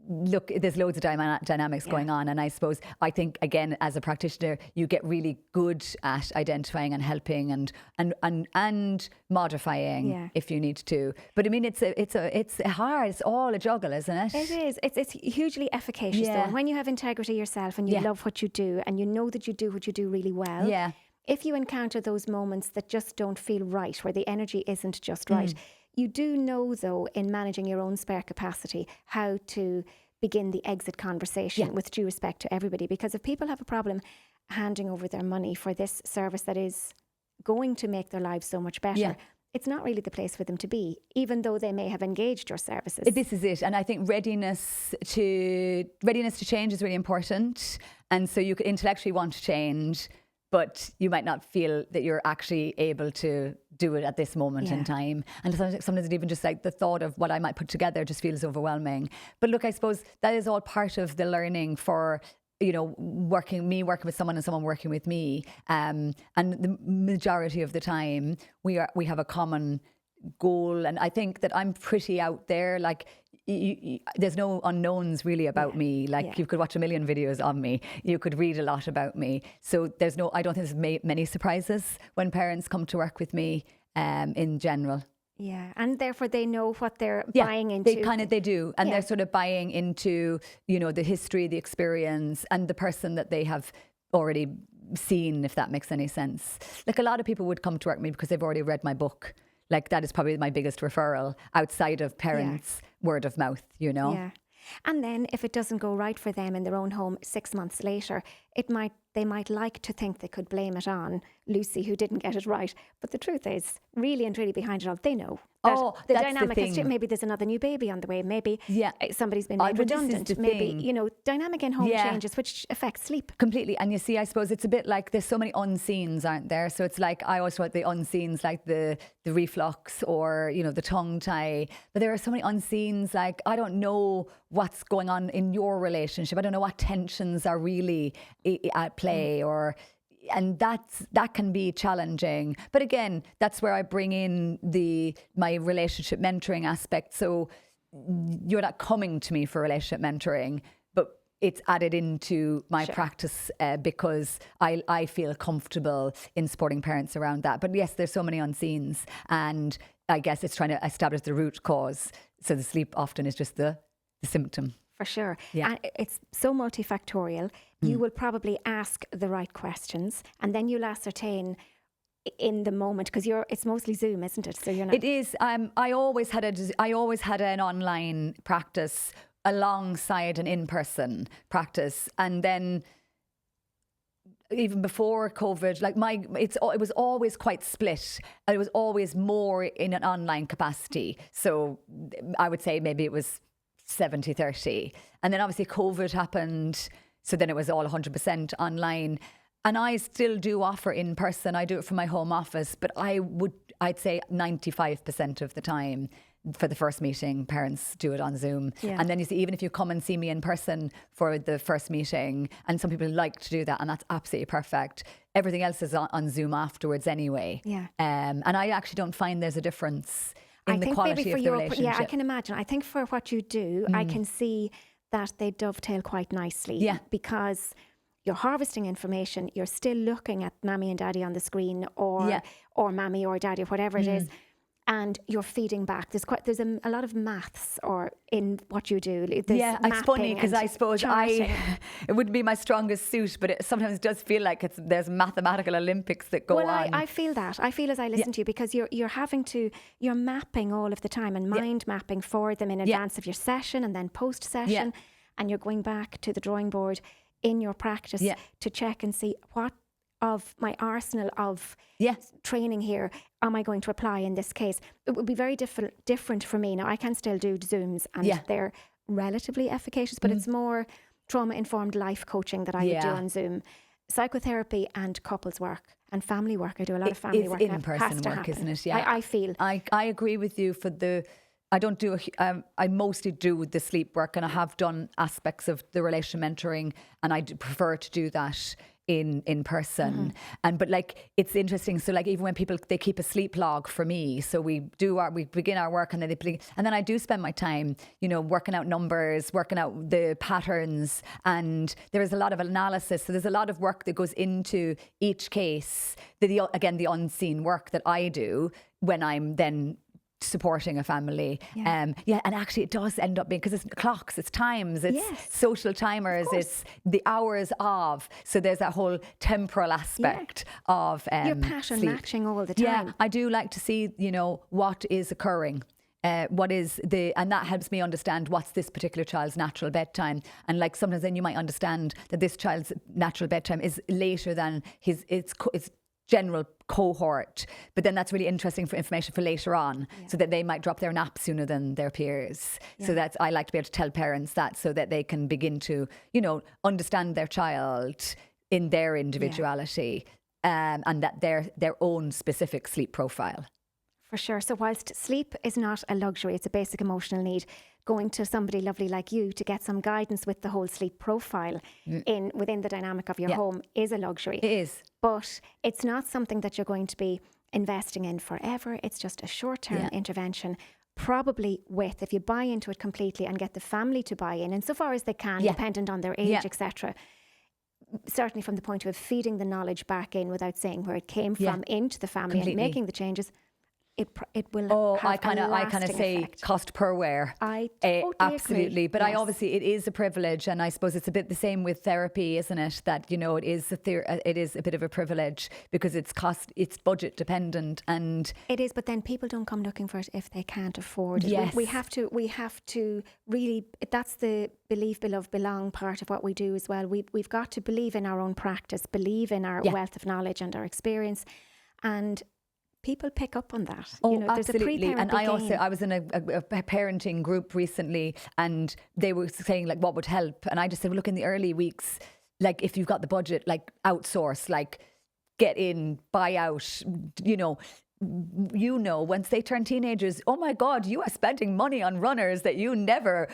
Speaker 2: look, there's loads of dynamics going on. And I suppose, I think, again, as a practitioner, you get really good at identifying and helping and modifying if you need to. But I mean, it's hard. It's all a juggle, isn't it?
Speaker 1: It is. It's hugely efficacious, though. And when you have integrity yourself and you love what you do and you know that you do what you do really well, if you encounter those moments that just don't feel right, where the energy isn't just right, you do know, though, in managing your own spare capacity, how to begin the exit conversation with due respect to everybody. Because if people have a problem handing over their money for this service that is going to make their lives so much better, it's not really the place for them to be, even though they may have engaged your services.
Speaker 2: This is it. And I think readiness to change is really important. And so you could intellectually want to change, but you might not feel that you're actually able to do it at this moment in time. And sometimes it even just like the thought of what I might put together just feels overwhelming. But look, I suppose that is all part of the learning for, working with someone and someone working with me. And the majority of the time we have a common goal. And I think that I'm pretty out there. Like, there's no unknowns really about me. Like, you could watch a million videos on me, you could read a lot about me, so I don't think there's many surprises when parents come to work with me in general.
Speaker 1: And therefore they know what they're buying into.
Speaker 2: They do, and they're sort of buying into the history, the experience, and the person that they have already seen, if that makes any sense. Like, a lot of people would come to work with me because they've already read my book. Like, that is probably my biggest referral outside of parents' word of mouth, Yeah.
Speaker 1: And then if it doesn't go right for them in their own home 6 months later, they might like to think they could blame it on Lucy, who didn't get it right. But the truth is, really and truly behind it all, they know that the dynamic has changed. Maybe there's another new baby on the way. Maybe somebody's been made redundant. Maybe, dynamic in home changes, which affects sleep.
Speaker 2: Completely. And you see, I suppose it's a bit like there's so many unseens, aren't there? So it's like, I always thought the unseens, like the reflux or, the tongue tie. But there are so many unseens, like, I don't know what's going on in your relationship. I don't know what tensions are really at play, and that can be challenging. But again, that's where I bring in my relationship mentoring aspect. So you're not coming to me for relationship mentoring, but it's added into my practice because I feel comfortable in supporting parents around that. But yes, there's so many unseens, and I guess it's trying to establish the root cause. So the sleep often is just the symptom.
Speaker 1: For sure.
Speaker 2: Yeah.
Speaker 1: And it's so multifactorial. You will probably ask the right questions, and then you'll ascertain in the moment, because it's mostly Zoom, isn't it? So you're not.
Speaker 2: It is. I always had an online practice alongside an in-person practice, and then even before COVID, like it was always quite split. It was always more in an online capacity. So I would say maybe it was 70-30. And then obviously COVID happened. So then it was all 100% online. And I still do offer in person. I do it from my home office, but I'd say 95% of the time for the first meeting, parents do it on Zoom.
Speaker 1: Yeah.
Speaker 2: And then you see, even if you come and see me in person for the first meeting, and some people like to do that, and that's absolutely perfect. Everything else is on Zoom afterwards anyway.
Speaker 1: Yeah.
Speaker 2: And I actually don't find there's a difference in the quality of the relationship.
Speaker 1: Yeah, I can imagine. I think for what you do, I can see that they dovetail quite nicely.
Speaker 2: Yeah.
Speaker 1: Because you're harvesting information, you're still looking at mammy and daddy on the screen, or mammy or daddy, or whatever it is, and you're feeding back. There's a lot of maths in what you do. There's
Speaker 2: it's funny because I suppose it wouldn't be my strongest suit, but it sometimes does feel like there's mathematical Olympics that go on.
Speaker 1: Well, I feel that. I feel as I listen to you, because you're mapping all of the time, and mind mapping for them in advance of your session and then post session, and you're going back to the drawing board in your practice to check and see what of my arsenal of training here am I going to apply in this case. It would be very different for me. Now, I can still do Zooms, and they're relatively efficacious, but it's more trauma-informed life coaching that I would do on Zoom. Psychotherapy and couples work and family work. I do a lot of family work.
Speaker 2: It's in-person work, isn't it? Yeah.
Speaker 1: I feel.
Speaker 2: I agree with you I don't do, I mostly do the sleep work, and I have done aspects of the relation mentoring, and I prefer to do that in person. But like, it's interesting. So like, even when they keep a sleep log for me, so we begin our work, and then I do spend my time, working out numbers, working out the patterns, and there is a lot of analysis. So there's a lot of work that goes into each case. The unseen work that I do when I'm then supporting a family. And actually it does end up being, because it's clocks, it's times, it's social timers, it's the hours of, so there's that whole temporal aspect of
Speaker 1: your pattern
Speaker 2: sleep.
Speaker 1: Matching all the time.
Speaker 2: I do like to see what is occurring, and that helps me understand what's this particular child's natural bedtime. And like, sometimes then you might understand that this child's natural bedtime is later than it's general cohort, but then that's really interesting for information for later on, so that they might drop their nap sooner than their peers. So I like to be able to tell parents that, so that they can begin to understand their child in their individuality, and that their own specific sleep profile.
Speaker 1: For sure. So whilst sleep is not a luxury, it's a basic emotional need, going to somebody lovely like you to get some guidance with the whole sleep profile within the dynamic of your home is a luxury.
Speaker 2: It is.
Speaker 1: But it's not something that you're going to be investing in forever. It's just a short-term intervention, probably if you buy into it completely and get the family to buy in, insofar as they can, dependent on their age, etc. Certainly from the point of feeding the knowledge back in without saying where it came from into the family and making the changes. It will have
Speaker 2: I kind of say
Speaker 1: effect.
Speaker 2: Cost per wear.
Speaker 1: I totally
Speaker 2: absolutely
Speaker 1: agree.
Speaker 2: But it is a privilege, and I suppose it's a bit the same with therapy, isn't it? That it is a bit of a privilege, because it's budget dependent, and
Speaker 1: it is. But then people don't come looking for it if they can't afford it.
Speaker 2: Yes.
Speaker 1: We have to really. That's the believe, beloved, belong part of what we do as well. We've got to believe in our own practice, believe in our wealth of knowledge and our experience, and people pick up on that.
Speaker 2: Absolutely. And I was in a parenting group recently, and they were saying like, what would help? And I just said, well, look, in the early weeks, like, if you've got the budget, like, outsource, like, get in, buy out, once they turn teenagers, oh my God, you are spending money on runners that you never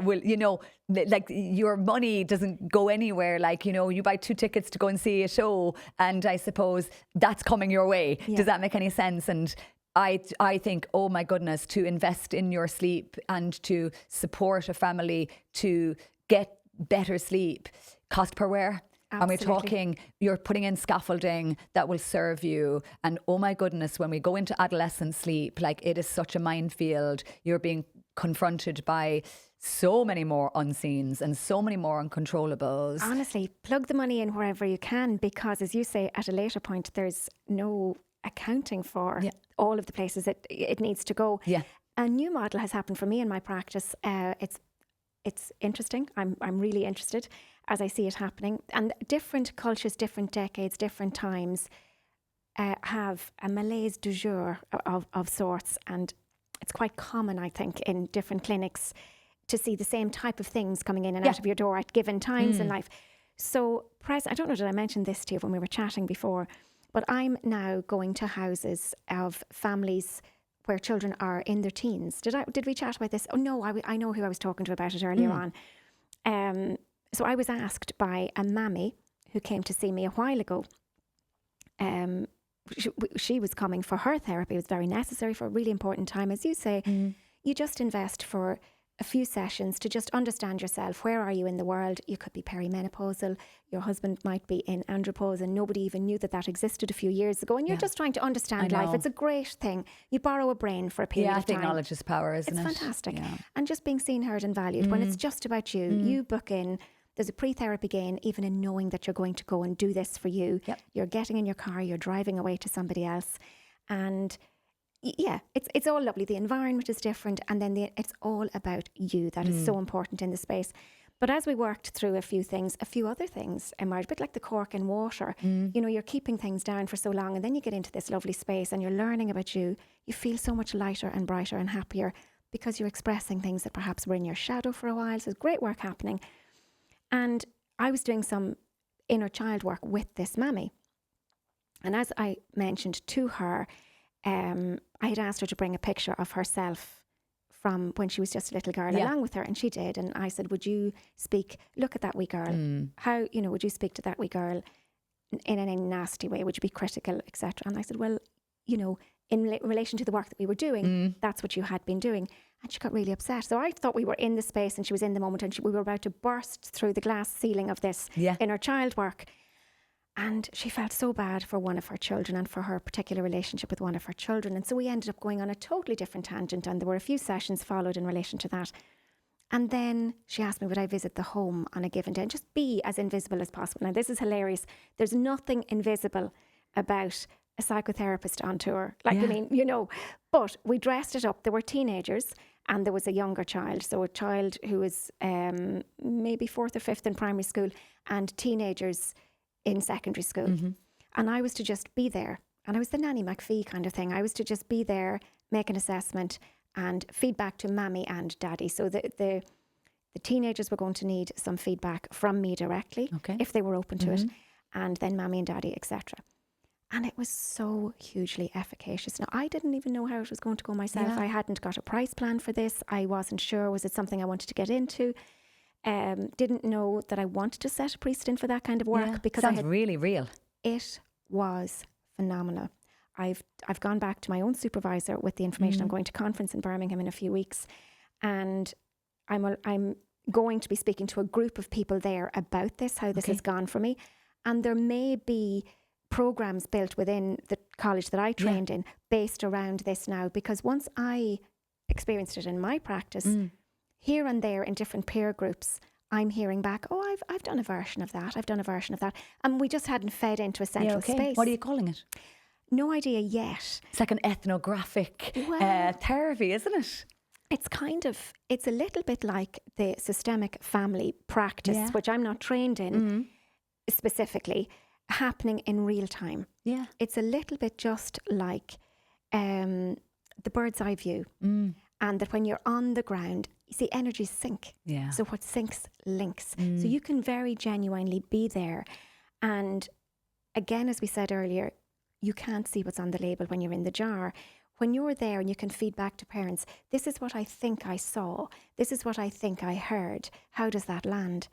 Speaker 2: will, like, your money doesn't go anywhere. Like, you buy 2 tickets to go and see a show, and I suppose that's coming your way. Does that make any sense? And I think, oh my goodness, to invest in your sleep and to support a family to get better sleep, cost per wear. Absolutely. And we're talking, you're putting in scaffolding that will serve you. And oh my goodness, when we go into adolescent sleep, like, it is such a minefield. You're being confronted by so many more unseens and so many more uncontrollables.
Speaker 1: Honestly, plug the money in wherever you can, because as you say, at a later point, there's no accounting for all of the places it needs to go.
Speaker 2: Yeah.
Speaker 1: A new model has happened for me in my practice. It's interesting. I'm really interested as I see it happening. And different cultures, different decades, different times have a malaise du jour of sorts. And it's quite common, I think, in different clinics to see the same type of things coming in and out of your door at given times in life. So, I don't know, did I mention this to you when we were chatting before? But I'm now going to houses of families where children are in their teens. Did we chat about this? Oh no, I know who I was talking to about it earlier on. So I was asked by a mammy who came to see me a while ago. She was coming for her therapy. It was very necessary for a really important time. As you say, you just invest for a few sessions to just understand yourself. Where are you in the world? You could be perimenopausal. Your husband might be in andropause and nobody even knew that existed a few years ago. And you're just trying to understand life. It's a great thing. You borrow a brain for a period of time.
Speaker 2: I think knowledge is power, isn't it?
Speaker 1: It's fantastic. Yeah. And just being seen, heard and valued. When it's just about you, you book in. There's a pre-therapy gain, even in knowing that you're going to go and do this for you. Yep. You're getting in your car, you're driving away to somebody else. And yeah, it's all lovely. The environment is different, and then it's all about you. That is so important in the space. But as we worked through a few other things emerged, a bit like the cork in water. You know, you're keeping things down for so long, and then you get into this lovely space and you're learning about you. You feel so much lighter and brighter and happier because you're expressing things that perhaps were in your shadow for a while. So there's great work happening. And I was doing some inner child work with this mammy. And as I mentioned to her, I had asked her to bring a picture of herself from when she was just a little girl along with her, and she did. And I said, would you look at that wee girl, how, would you speak to that wee girl in any nasty way? Would you be critical, etc.? And I said, well, in relation to the work that we were doing, that's what you had been doing. And she got really upset. So I thought we were in the space and she was in the moment, and we were about to burst through the glass ceiling of this inner child work. And she felt so bad for one of her children and for her particular relationship with one of her children. And so we ended up going on a totally different tangent, and there were a few sessions followed in relation to that. And then she asked me, would I visit the home on a given day and just be as invisible as possible? Now, this is hilarious. There's nothing invisible about a psychotherapist on tour. But we dressed it up. There were teenagers and there was a younger child. So a child who was maybe 4th or 5th in primary school, and teenagers in secondary school. And I was to just be there. And I was the Nanny McPhee kind of thing. I was to just be there, make an assessment and feedback to Mammy and Daddy. So the teenagers were going to need some feedback from me directly, if they were open to it. And then Mammy and Daddy, etc. And it was so hugely efficacious. Now, I didn't even know how it was going to go myself. I hadn't got a price plan for this. I wasn't sure, was it something I wanted to get into? Didn't know that I wanted to set a precedent for that kind of work, because
Speaker 2: sounds really real.
Speaker 1: It was phenomenal. I've gone back to my own supervisor with the information. I'm going to conference in Birmingham in a few weeks, and I'm going to be speaking to a group of people there about this, how this has gone for me. And there may be programs built within the college that I trained in based around this now, because once I experienced it in my practice, here and there in different peer groups, I'm hearing back, oh, I've done a version of that. I've done a version of that. And we just hadn't fed into a central space.
Speaker 2: What are you calling it?
Speaker 1: No idea yet.
Speaker 2: It's like an ethnographic therapy, isn't it?
Speaker 1: It's a little bit like the systemic family practice, which I'm not trained in specifically, happening in real time. Yeah. It's a little bit just like the bird's eye view. And that when you're on the ground, you see energies sync. Yeah. So what syncs links. So you can very genuinely be there. And again, as we said earlier, you can't see what's on the label when you're in the jar. When you're there and you can feed back to parents, this is what I think I saw. This is what I think I heard. How does that land?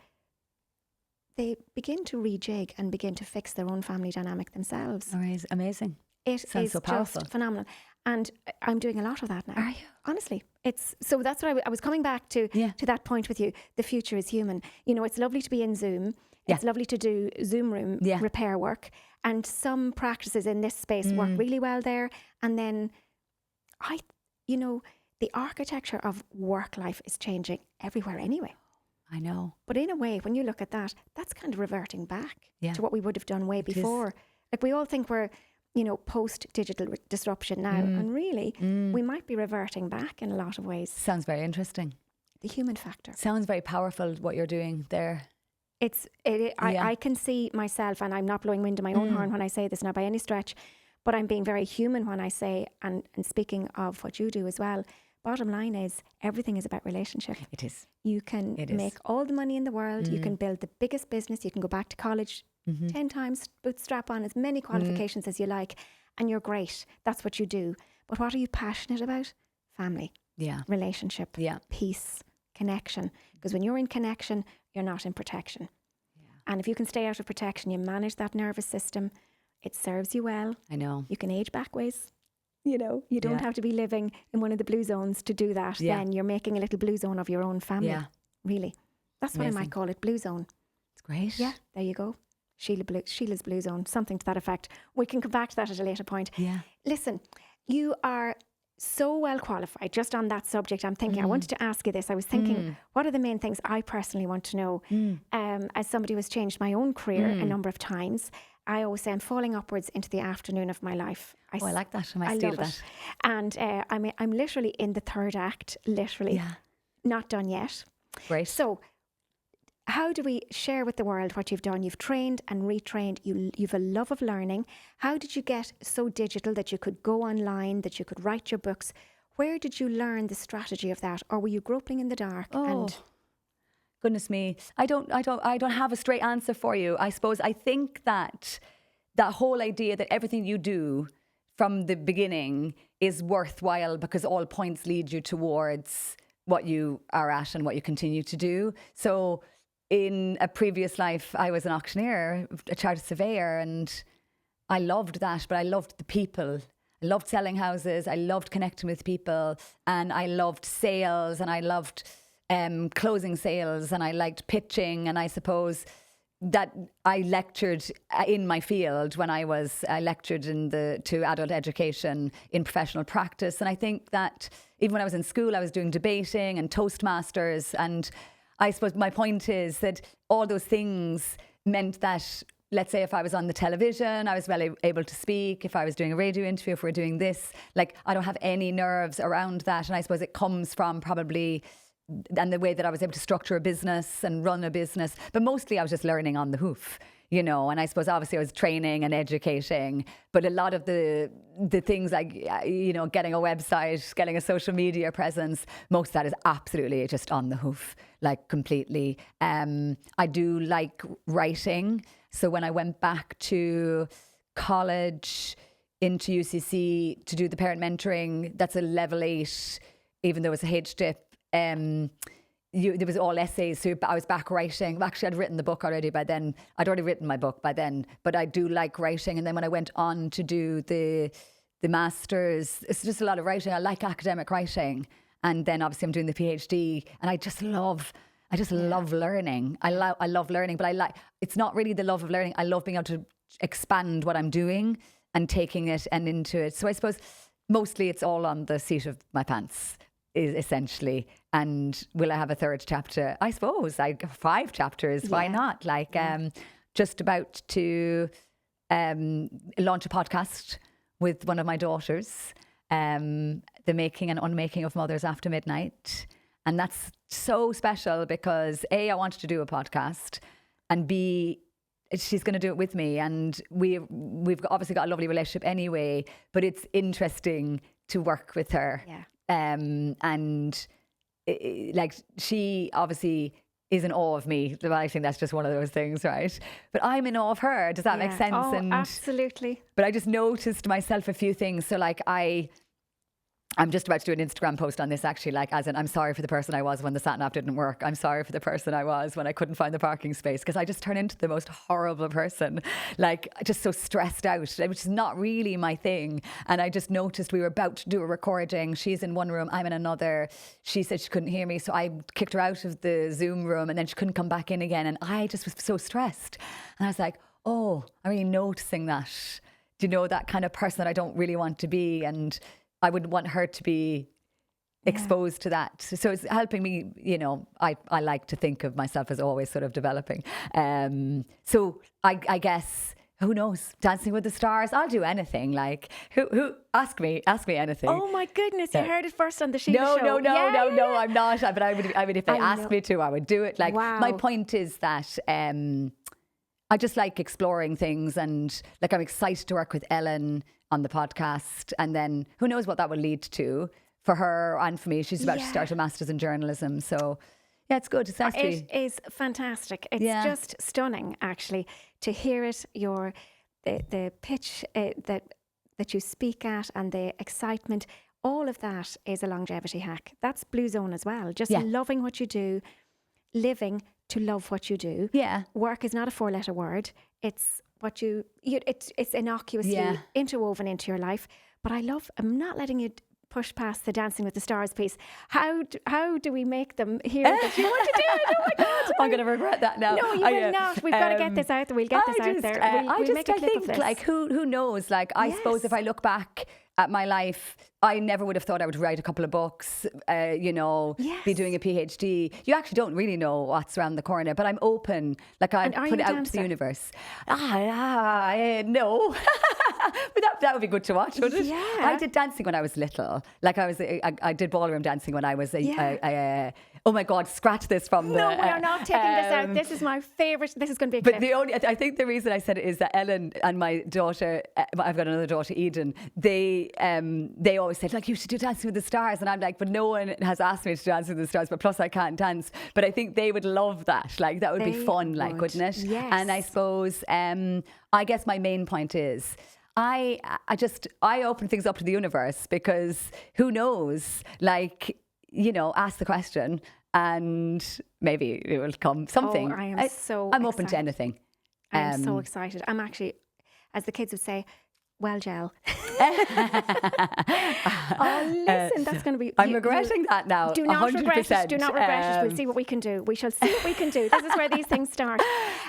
Speaker 1: They begin to rejig and begin to fix their own family dynamic themselves.
Speaker 2: Amazing.
Speaker 1: It is so powerful. Just phenomenal. And I'm doing a lot of that now.
Speaker 2: Are you?
Speaker 1: Honestly. So that's what I was coming back to that point with you. The future is human. It's lovely to be in Zoom. It's lovely to do Zoom room repair work. And some practices in this space work really well there. And then the architecture of work life is changing everywhere anyway.
Speaker 2: I know.
Speaker 1: But in a way, when you look at that, that's kind of reverting back to what we would have done way before. Like we all think we're, post-digital disruption now. And really, we might be reverting back in a lot of ways.
Speaker 2: Sounds very interesting.
Speaker 1: The human factor.
Speaker 2: Sounds very powerful what you're doing there.
Speaker 1: I can see myself, and I'm not blowing wind in my own horn when I say this now by any stretch, but I'm being very human when I say, and speaking of what you do as well, bottom line is everything is about relationship.
Speaker 2: It is.
Speaker 1: You can make all the money in the world. You can build the biggest business. You can go back to college 10 times, bootstrap on as many qualifications as you like, and you're great. That's what you do. But what are you passionate about? Family.
Speaker 2: Yeah.
Speaker 1: Relationship.
Speaker 2: Yeah.
Speaker 1: Peace. Connection. Because when you're in connection, you're not in protection. Yeah. And if you can stay out of protection, you manage that nervous system. It serves you well.
Speaker 2: I know.
Speaker 1: You can age back ways. You don't have to be living in one of the blue zones to do that.
Speaker 2: Yeah.
Speaker 1: Then you're making a little blue zone of your own family. Yeah. Really. That's
Speaker 2: Amazing.
Speaker 1: what I might call it, blue zone.
Speaker 2: It's great.
Speaker 1: Yeah, there you go. Sheila's blue zone, something to that effect. We can come back to that at a later point.
Speaker 2: Yeah.
Speaker 1: Listen, you are so well qualified just on that subject. I'm thinking, I wanted to ask you this. I was thinking, what are the main things I personally want to know? As somebody who has changed my own career a number of times, I always say I'm falling upwards into the afternoon of my life.
Speaker 2: I like that. I might steal that.
Speaker 1: And I'm literally in the third act, literally.
Speaker 2: Yeah.
Speaker 1: Not done yet.
Speaker 2: Great.
Speaker 1: So how do we share with the world what you've done? You've trained and retrained. You've a love of learning. How did you get so digital that you could go online, that you could write your books? Where did you learn the strategy of that? Or were you groping in the dark?
Speaker 2: Goodness me. I don't have a straight answer for you. I suppose I think that whole idea that everything you do from the beginning is worthwhile because all points lead you towards what you are at and what you continue to do. So in a previous life, I was an auctioneer, a chartered surveyor, and I loved that, but I loved the people. I loved selling houses. I loved connecting with people, and I loved sales, and I loved closing sales, and I liked pitching. And I suppose that I lectured in my field when I lectured to adult education in professional practice. And I think that even when I was in school, I was doing debating and Toastmasters. And I suppose my point is that all those things meant that, let's say if I was on the television, I was well able to speak. If I was doing a radio interview, if we're doing this, like I don't have any nerves around that. And I suppose it comes from probably and the way that I was able to structure a business and run a business. But mostly I was just learning on the hoof, and I suppose obviously I was training and educating, but a lot of the things like, getting a website, getting a social media presence, most of that is absolutely just on the hoof, like completely. I do like writing. So when I went back to college into UCC to do the parent mentoring, that's a level 8, even though it's a HDIP. There was all essays, so I was back writing. Actually, I'd written the book already by then. I'd already written my book by then, but I do like writing. And then when I went on to do the masters, it's just a lot of writing. I like academic writing, and then obviously I'm doing the PhD, and I just love learning. I love learning, but it's not really the love of learning. I love being able to expand what I'm doing and taking it and into it. So I suppose mostly it's all on the seat of my pants, is essentially. And will I have a third chapter? I suppose 5 chapters. Why not? Just about to launch a podcast with one of my daughters, the making and unmaking of Mothers After Midnight. And that's so special because A, I wanted to do a podcast, and B, she's going to do it with me. And we've obviously got a lovely relationship anyway, but it's interesting to work with her.
Speaker 1: Yeah.
Speaker 2: And she obviously is in awe of me. I think that's just one of those things, right? But I'm in awe of her. Does that make sense?
Speaker 1: Oh, absolutely.
Speaker 2: But I just noticed myself a few things. So I'm just about to do an Instagram post on this, actually, as in, I'm sorry for the person I was when the sat-nav didn't work. I'm sorry for the person I was when I couldn't find the parking space, because I just turn into the most horrible person, just so stressed out, which is not really my thing. And I just noticed we were about to do a recording. She's in one room, I'm in another. She said she couldn't hear me, so I kicked her out of the Zoom room, and then she couldn't come back in again. And I just was so stressed. And I was like, oh, I'm really noticing that. That kind of person that I don't really want to be. And I wouldn't want her to be exposed to that. So it's helping me, you know, I like to think of myself as always sort of developing. So I guess, who knows? Dancing with the Stars. I'll do anything. Like, who ask me anything.
Speaker 1: Oh my goodness, you heard it first on the Síle show.
Speaker 2: No, I'm not. But I mean, if they asked me to, I would do it. Like, my point is that I just like exploring things, and like I'm excited to work with Ellen on the podcast, and then who knows what that will lead to for her and for me. She's about to start a master's in journalism, so yeah, it's good. It's nice to be.
Speaker 1: It is fantastic. It's just stunning, actually, to hear it. The pitch that you speak at, and the excitement. All of that is a longevity hack. That's Blue Zone as well. Just loving what you do, living to love what you do.
Speaker 2: Yeah.
Speaker 1: Work is not a 4-letter word. It's what it's innocuously interwoven into your life. But I'm not letting you push past the Dancing with the Stars piece. How do we make them hear that you want to do it? Oh my God!
Speaker 2: I'm going to regret that now.
Speaker 1: No, you will not. We've got to get this out there. We'll get this out there. We'll make a clip of this.
Speaker 2: Like, who knows? Like, I suppose if I look back at my life, I never would have thought I would write a couple of books, be doing a PhD. You actually don't really know what's around the corner, but I'm open. Like, I put it out to the universe. No. But that would be good to watch, wouldn't it?
Speaker 1: Yeah.
Speaker 2: I did dancing when I was little. Like, I did ballroom dancing when I was oh my God, scratch this from the...
Speaker 1: No, we are not taking this out. This is my favourite. This is going to be a clip.
Speaker 2: I think the reason I said it is that Ellen and my daughter, I've got another daughter, Eden, they always said, like, you should do Dancing with the Stars. And I'm like, but no one has asked me to do Dancing with the Stars, but plus I can't dance. But I think they would love that. Like, that would be fun, like, wouldn't it?
Speaker 1: Yes.
Speaker 2: And I suppose, I guess my main point is, I open things up to the universe, because who knows, like, you know, ask the question and maybe it will come something.
Speaker 1: Oh,
Speaker 2: I'm open to anything.
Speaker 1: I'm so excited. I'm actually, as the kids would say, well, gel. Listen, that's going to be...
Speaker 2: I'm regretting that now.
Speaker 1: Do not
Speaker 2: 100%.
Speaker 1: regret it. Do not regret it. We'll see what we can do. We shall see what we can do. This is where these things start.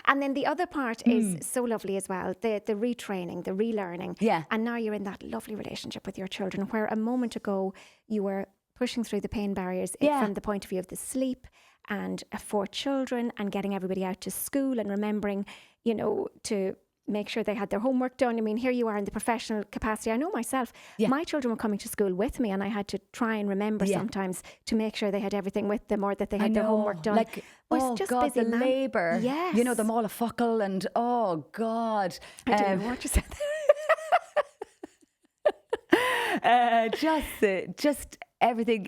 Speaker 1: And then the other part is so lovely as well. The retraining, the relearning.
Speaker 2: Yeah.
Speaker 1: And now you're in that lovely relationship with your children, where a moment ago you were pushing through the pain barriers from the point of view of the sleep and for children, and getting everybody out to school, and remembering, you know, to make sure they had their homework done. I mean, here you are in the professional capacity. I know myself, my children were coming to school with me, and I had to try and remember sometimes to make sure they had everything with them, or that they had their homework done.
Speaker 2: Like, the labour.
Speaker 1: Yes.
Speaker 2: You know, the Mall of Fuckle, and oh God.
Speaker 1: I didn't know what you said
Speaker 2: there. Just everything.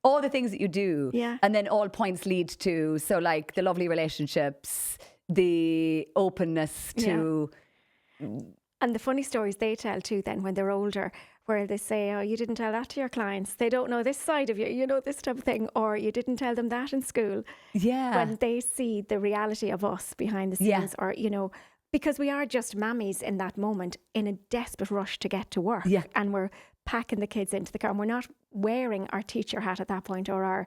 Speaker 2: All the things that you do.
Speaker 1: Yeah.
Speaker 2: And then all points lead to, so like the lovely relationships, the openness to...
Speaker 1: And the funny stories they tell too then when they're older, where they say, oh, you didn't tell that to your clients. They don't know this side of you, you know, this type of thing. Or you didn't tell them that in school.
Speaker 2: Yeah.
Speaker 1: When they see the reality of us behind the scenes, or, you know, because we are just mammies in that moment in a desperate rush to get to work.
Speaker 2: Yeah.
Speaker 1: And we're packing the kids into the car, and we're not wearing our teacher hat at that point, or our...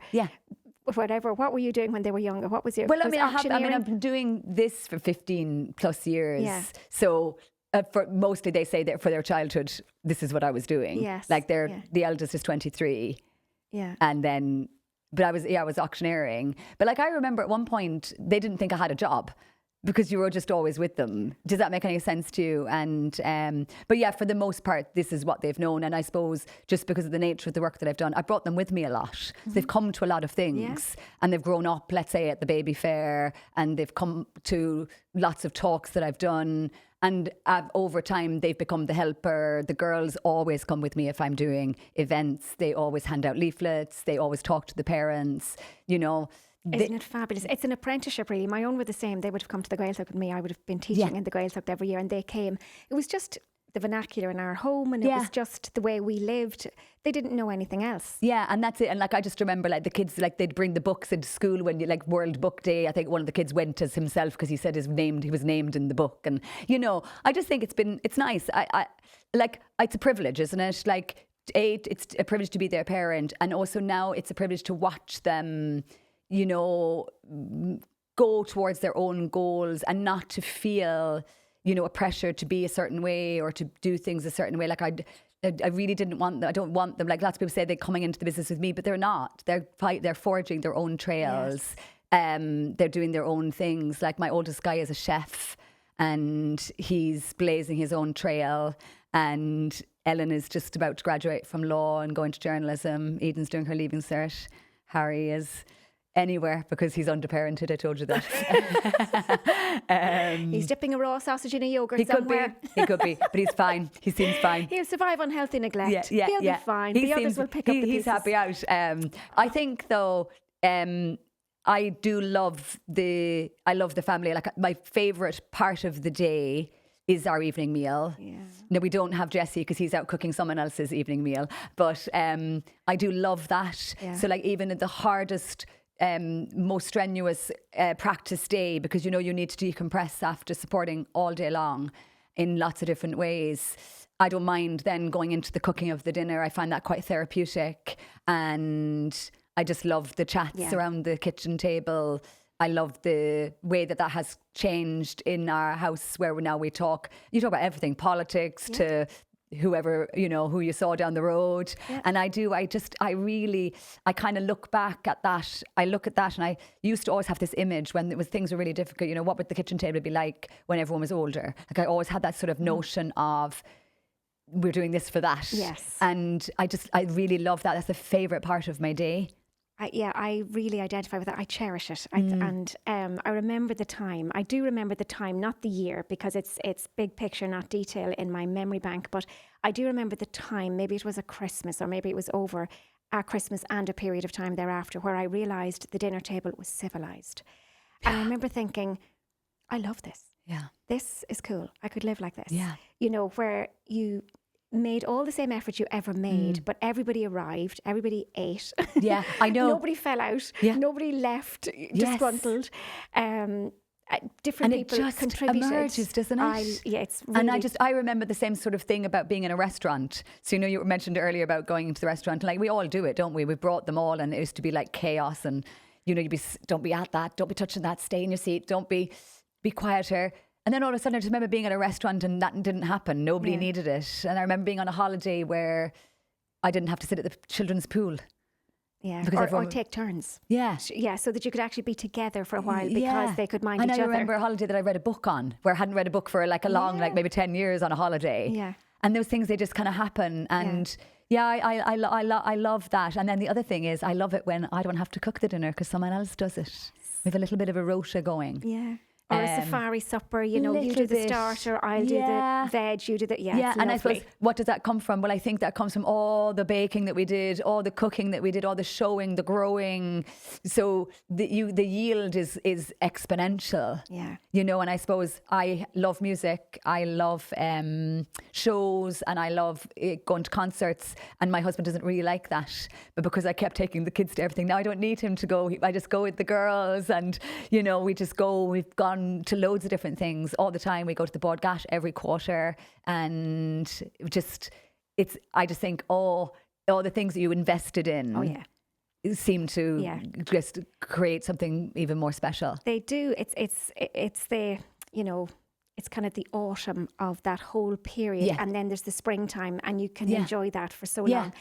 Speaker 1: whatever. What were you doing when they were younger? What was your...
Speaker 2: Well, I've been doing this for 15 plus years.
Speaker 1: Yeah.
Speaker 2: So for mostly they say that for their childhood, this is what I was doing.
Speaker 1: Yes.
Speaker 2: Like the eldest is 23.
Speaker 1: Yeah.
Speaker 2: And then, but I was auctioneering. But like, I remember at one point, they didn't think I had a job, because you were just always with them. Does that make any sense to you? And but yeah, for the most part, this is what they've known. And I suppose just because of the nature of the work that I've done, I brought them with me a lot. So they've come to a lot of things, and they've grown up, let's say, at the baby fair, and they've come to lots of talks that I've done. And over time, they've become the helper. The girls always come with me if I'm doing events. They always hand out leaflets. They always talk to the parents, you know.
Speaker 1: Isn't it fabulous? It's an apprenticeship, really. My own were the same. They would have come to the Gaeltacht with me. I would have been teaching in the Gaeltacht every year, and they came. It was just the vernacular in our home, and it was just the way we lived. They didn't know anything else.
Speaker 2: Yeah, and that's it. And like, I just remember, like, the kids, like, they'd bring the books into school when you, like, World Book Day. I think one of the kids went as himself because he said he was named in the book. And, you know, I just think it's nice. I like, it's a privilege, isn't it? Like, it's a privilege to be their parent, and also now it's a privilege to watch them, you know, go towards their own goals, and not to feel, you know, a pressure to be a certain way or to do things a certain way. Like, I really didn't want them. I don't want them. Like lots of people say they're coming into the business with me, but they're not. They're forging their own trails. They're doing their own things. Like my oldest guy is a chef and he's blazing his own trail. And Ellen is just about to graduate from law and go into journalism. Eden's doing her leaving cert. Harry is anywhere because he's underparented. I told you that.
Speaker 1: He's dipping a raw sausage in a yogurt somewhere.
Speaker 2: He could be, but he's fine. He seems fine.
Speaker 1: He'll survive on healthy neglect. He'll be fine. The others will pick up the pieces.
Speaker 2: He's happy out. I think though, I do love the family. Like my favourite part of the day is our evening meal. Yeah. Now we don't have Jesse because he's out cooking someone else's evening meal, but I do love that. Yeah. So like even at the hardest, most strenuous practice day, because you know you need to decompress after supporting all day long in lots of different ways. I don't mind then going into the cooking of the dinner. I find that quite therapeutic, and I just love the chats around the kitchen table. I love the way that has changed in our house, where now you talk about everything, politics to whoever, who you saw down the road. Yeah. And I kind of look back at that. I look at that and I used to always have this image when things were really difficult, what would the kitchen table be like when everyone was older? Like I always had that sort of notion of, we're doing this for that. Yes. And I really love that. That's the favourite part of my day.
Speaker 1: I really identify with that. I cherish it. And I remember the time. I do remember the time, not the year, because it's big picture, not detail in my memory bank. But I do remember the time. Maybe it was a Christmas, or maybe it was over a Christmas and a period of time thereafter, where I realised the dinner table was civilised. And I remember thinking, I love this. Yeah. This is cool. I could live like this. Yeah. Where you made all the same effort you ever made, but everybody arrived, everybody ate.
Speaker 2: Yeah, I know.
Speaker 1: Nobody fell out. Yeah. Nobody left disgruntled. Different people
Speaker 2: just
Speaker 1: contributed.
Speaker 2: Emerges, doesn't it?
Speaker 1: It's really...
Speaker 2: And I remember the same sort of thing about being in a restaurant. So you mentioned earlier about going into the restaurant. Like we all do it, don't we? We brought them all, and it used to be like chaos. And don't be at that, don't be touching that, stay in your seat, don't be quieter. And then all of a sudden, I just remember being at a restaurant and that didn't happen. Nobody needed it. And I remember being on a holiday where I didn't have to sit at the children's pool.
Speaker 1: Yeah, or take turns.
Speaker 2: Yeah.
Speaker 1: Yeah, so that you could actually be together for a while because they could mind each other.
Speaker 2: And I remember a holiday that I read a book on, where I hadn't read a book for like a long, like maybe 10 years on a holiday. Yeah. And those things, they just kind of happen. And I love that. And then the other thing is, I love it when I don't have to cook the dinner because someone else does it. We have a little bit of a rota going.
Speaker 1: Yeah. Or a safari supper, you do the starter, I'll do the veg, you do the... Yeah,
Speaker 2: and I suppose, what does that come from? Well, I think that comes from all the baking that we did, all the cooking that we did, all the showing, the growing. So the yield is exponential. Yeah. And I suppose I love music, I love shows, and I love going to concerts, and my husband doesn't really like that. But because I kept taking the kids to everything, now I don't need him to go. I just go with the girls, and, we just go. We've gone to loads of different things all the time. We go to the Bodgat every quarter, and I just think all the things that you invested in seem to just create something even more special.
Speaker 1: They do. It's the it's kind of the autumn of that whole period, and then there's the springtime, and you can enjoy that for so long.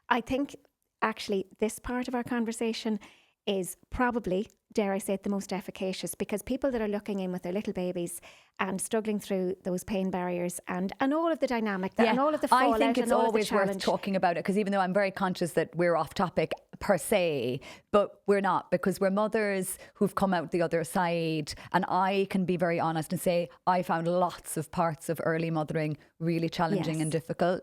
Speaker 1: I think actually this part of our conversation is probably, dare I say it, the most efficacious, because people that are looking in with their little babies and struggling through those pain barriers and all of the dynamic and all of the fallout,
Speaker 2: I think it's
Speaker 1: and all
Speaker 2: always
Speaker 1: of the
Speaker 2: worth talking about it, because even though I'm very conscious that we're off topic per se, but we're not, because we're mothers who've come out the other side, and I can be very honest and say I found lots of parts of early mothering really challenging and difficult,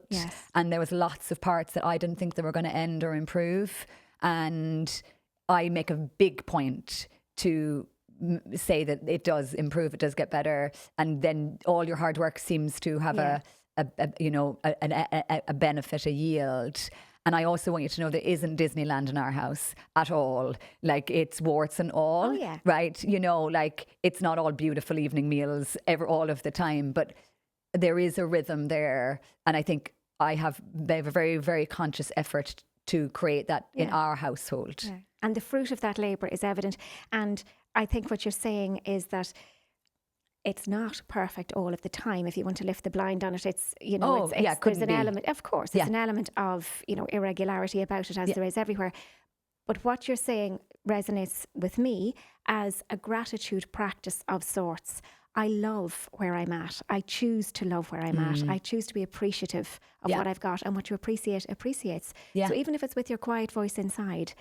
Speaker 2: and there was lots of parts that I didn't think they were going to end or improve, and I make a big point to say that it does improve, it does get better, and then all your hard work seems to have a benefit, a yield. And I also want you to know there isn't Disneyland in our house at all. Like, it's warts and all, right? Like, it's not all beautiful evening meals all of the time, but there is a rhythm there, and I think I have a very, very conscious effort to create that in our household. Yeah.
Speaker 1: And the fruit of that labour is evident. And I think what you're saying is that it's not perfect all of the time. If you want to lift the blind on it, it's, there's
Speaker 2: couldn't
Speaker 1: an
Speaker 2: be.
Speaker 1: element, of course, there's an element of, irregularity about it, as there is everywhere. But what you're saying resonates with me as a gratitude practice of sorts. I love where I'm at. I choose to love where I'm at. I choose to be appreciative of what I've got, and what you appreciate appreciates.
Speaker 2: Yeah.
Speaker 1: So even if it's with your quiet voice inside,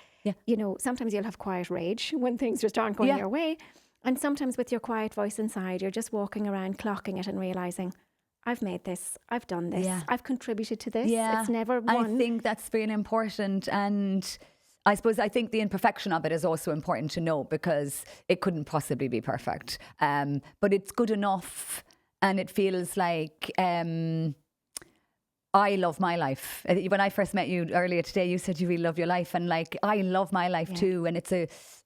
Speaker 1: sometimes you'll have quiet rage when things just aren't going your way. And sometimes with your quiet voice inside, you're just walking around clocking it and realising, I've made this, I've done this, I've contributed to this.
Speaker 2: Yeah.
Speaker 1: It's never one.
Speaker 2: I think that's really important. And I think the imperfection of it is also important to know, because it couldn't possibly be perfect. But it's good enough, and it feels like I love my life. When I first met you earlier today, you said you really love your life, and like, I love my life too. And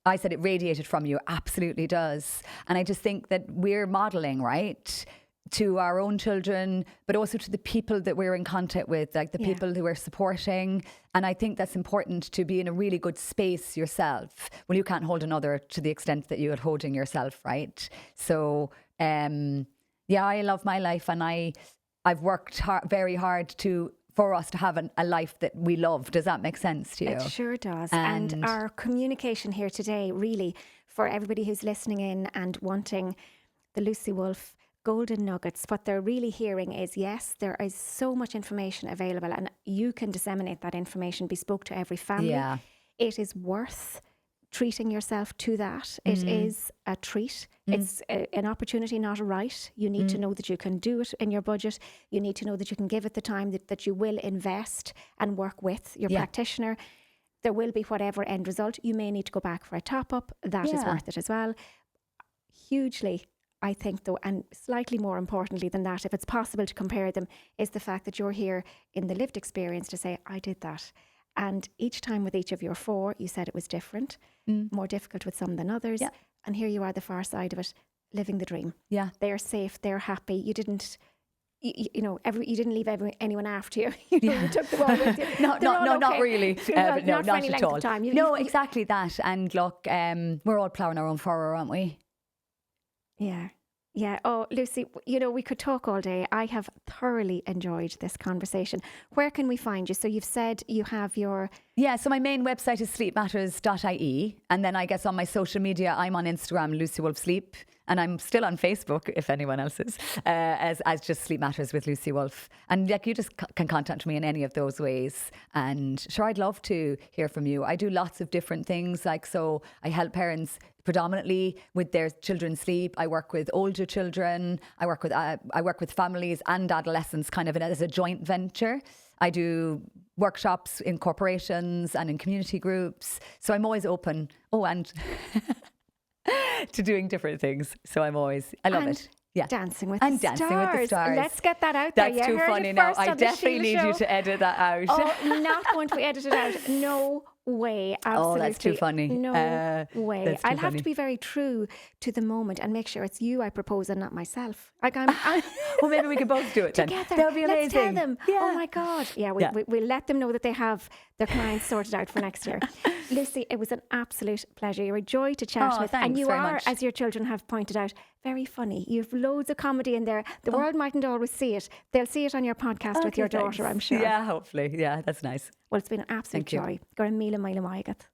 Speaker 2: I said it radiated from you. Absolutely does. And I just think that we're modeling, right, to our own children, but also to the people that we're in contact with, like the people who we're supporting. And I think that's important, to be in a really good space yourself. Well, you can't hold another to the extent that you're holding yourself, right? So, I love my life, and I've worked very hard for us to have a life that we love. Does that make sense to you?
Speaker 1: It sure does. And our communication here today, really, for everybody who's listening in and wanting the Lucy Wolfe golden nuggets, what they're really hearing is, yes, there is so much information available, and you can disseminate that information bespoke to every family.
Speaker 2: Yeah.
Speaker 1: It is worth treating yourself to that. It is a treat. It's an opportunity, not a right. You need to know that you can do it in your budget. You need to know that you can give it the time that you will invest and work with your practitioner. There will be whatever end result. You may need to go back for a top up. That is worth it as well. Hugely, I think, though, and slightly more importantly than that, if it's possible to compare them, is the fact that you're here in the lived experience to say, I did that. And each time with each of your 4, you said it was different, more difficult with some than others. Yeah. And here you are, the far side of it, living the dream. Yeah. They're safe, they're happy. You didn't, you didn't leave anyone after you. You took them all with you.
Speaker 2: Not really.
Speaker 1: Not for any length of time.
Speaker 2: Exactly that. And look, we're all ploughing our own furrow, aren't we?
Speaker 1: Yeah. Yeah. Oh, Lucy, we could talk all day. I have thoroughly enjoyed this conversation. Where can we find you? So you've said you have your...
Speaker 2: Yeah, so my main website is sleepmatters.ie. And then I guess on my social media, I'm on Instagram, Lucy Wolfe Sleep. And I'm still on Facebook, if anyone else is, as just Sleep Matters with Lucy Wolfe. And like, you just can contact me in any of those ways. And sure, I'd love to hear from you. I do lots of different things. Like, so I help parents predominantly with their children's sleep. I work with older children. I work with families and adolescents, kind of as a joint venture. I do workshops in corporations and in community groups. So I'm always open. Oh, and to doing different things. So I love it. Yeah.
Speaker 1: Dancing with the stars. Let's get that out
Speaker 2: there.
Speaker 1: That's
Speaker 2: too funny now. I definitely need you to edit that out.
Speaker 1: Oh, not going to be edited out. No way. Absolutely.
Speaker 2: Oh, that's too funny.
Speaker 1: No way. I'll have to be very true to the moment and make sure it's you I propose and not myself. Like
Speaker 2: well, maybe we can both do it then.
Speaker 1: Together.
Speaker 2: That'll be amazing.
Speaker 1: Let's tell them. Yeah. Oh my God. Yeah, we'll let them know that they have their clients sorted out for next year. Lucy, it was an absolute pleasure. You're a joy to chat with.
Speaker 2: Thanks
Speaker 1: and you
Speaker 2: very
Speaker 1: are,
Speaker 2: much.
Speaker 1: as your children have pointed out, very funny. You've loads of comedy in there. The world mightn't always see it. They'll see it on your podcast with your daughter, I'm sure.
Speaker 2: Yeah, hopefully. Yeah, that's nice.
Speaker 1: Well, it's been an absolute joy. Gur míle maigat.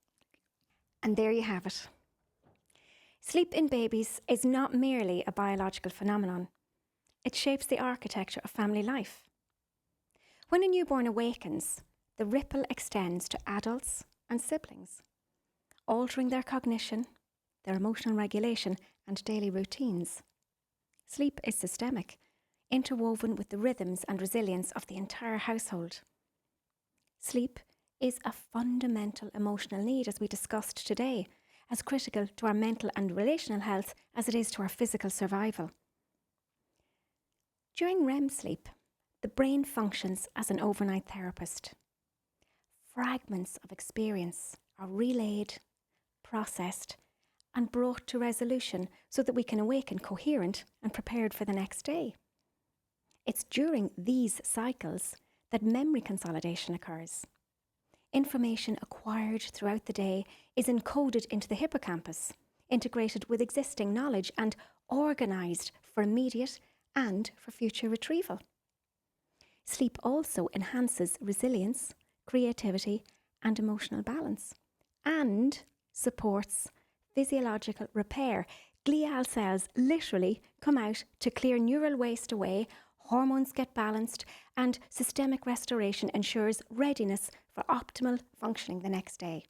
Speaker 1: And there you have it. Sleep in babies is not merely a biological phenomenon. It shapes the architecture of family life. When a newborn awakens, the ripple extends to adults and siblings, altering their cognition, their emotional regulation, and daily routines. Sleep is systemic, interwoven with the rhythms and resilience of the entire household. Sleep is a fundamental emotional need, as we discussed today, as critical to our mental and relational health as it is to our physical survival. During REM sleep, the brain functions as an overnight therapist. Fragments of experience are relayed, processed, and brought to resolution so that we can awaken coherent and prepared for the next day. It's during these cycles that memory consolidation occurs. Information acquired throughout the day is encoded into the hippocampus, integrated with existing knowledge and organised for immediate and for future retrieval. Sleep also enhances resilience, creativity, and emotional balance, and supports physiological repair. Glial cells literally come out to clear neural waste away, hormones get balanced, and systemic restoration ensures readiness for optimal functioning the next day.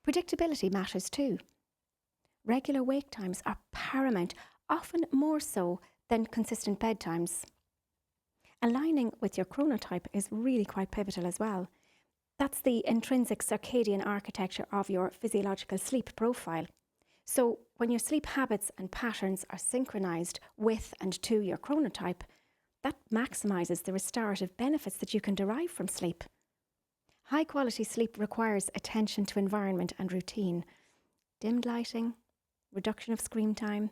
Speaker 1: Predictability matters too. Regular wake times are paramount, often more so than consistent bedtimes. Aligning with your chronotype is really quite pivotal as well. That's the intrinsic circadian architecture of your physiological sleep profile. So when your sleep habits and patterns are synchronized with and to your chronotype, that maximizes the restorative benefits that you can derive from sleep. High quality sleep requires attention to environment and routine, dimmed lighting, reduction of screen time,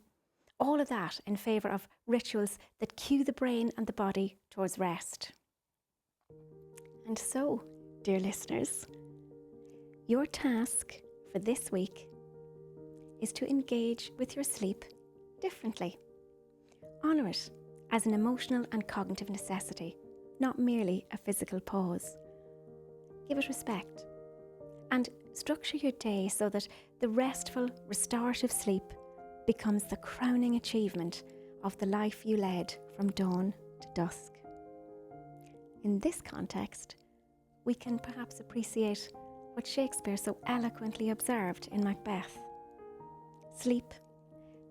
Speaker 1: all of that in favour of rituals that cue the brain and the body towards rest. And so, dear listeners, your task for this week is to engage with your sleep differently. Honour it as an emotional and cognitive necessity, not merely a physical pause. Give it respect and structure your day so that the restful, restorative sleep becomes the crowning achievement of the life you led from dawn to dusk. In this context, we can perhaps appreciate what Shakespeare so eloquently observed in Macbeth. Sleep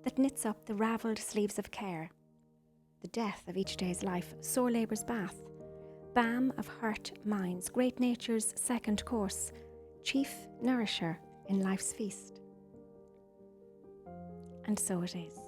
Speaker 1: that knits up the ravelled sleeves of care, the death of each day's life, sore labour's bath, balm of hurt minds, great nature's second course, chief nourisher in life's feast. And so it is.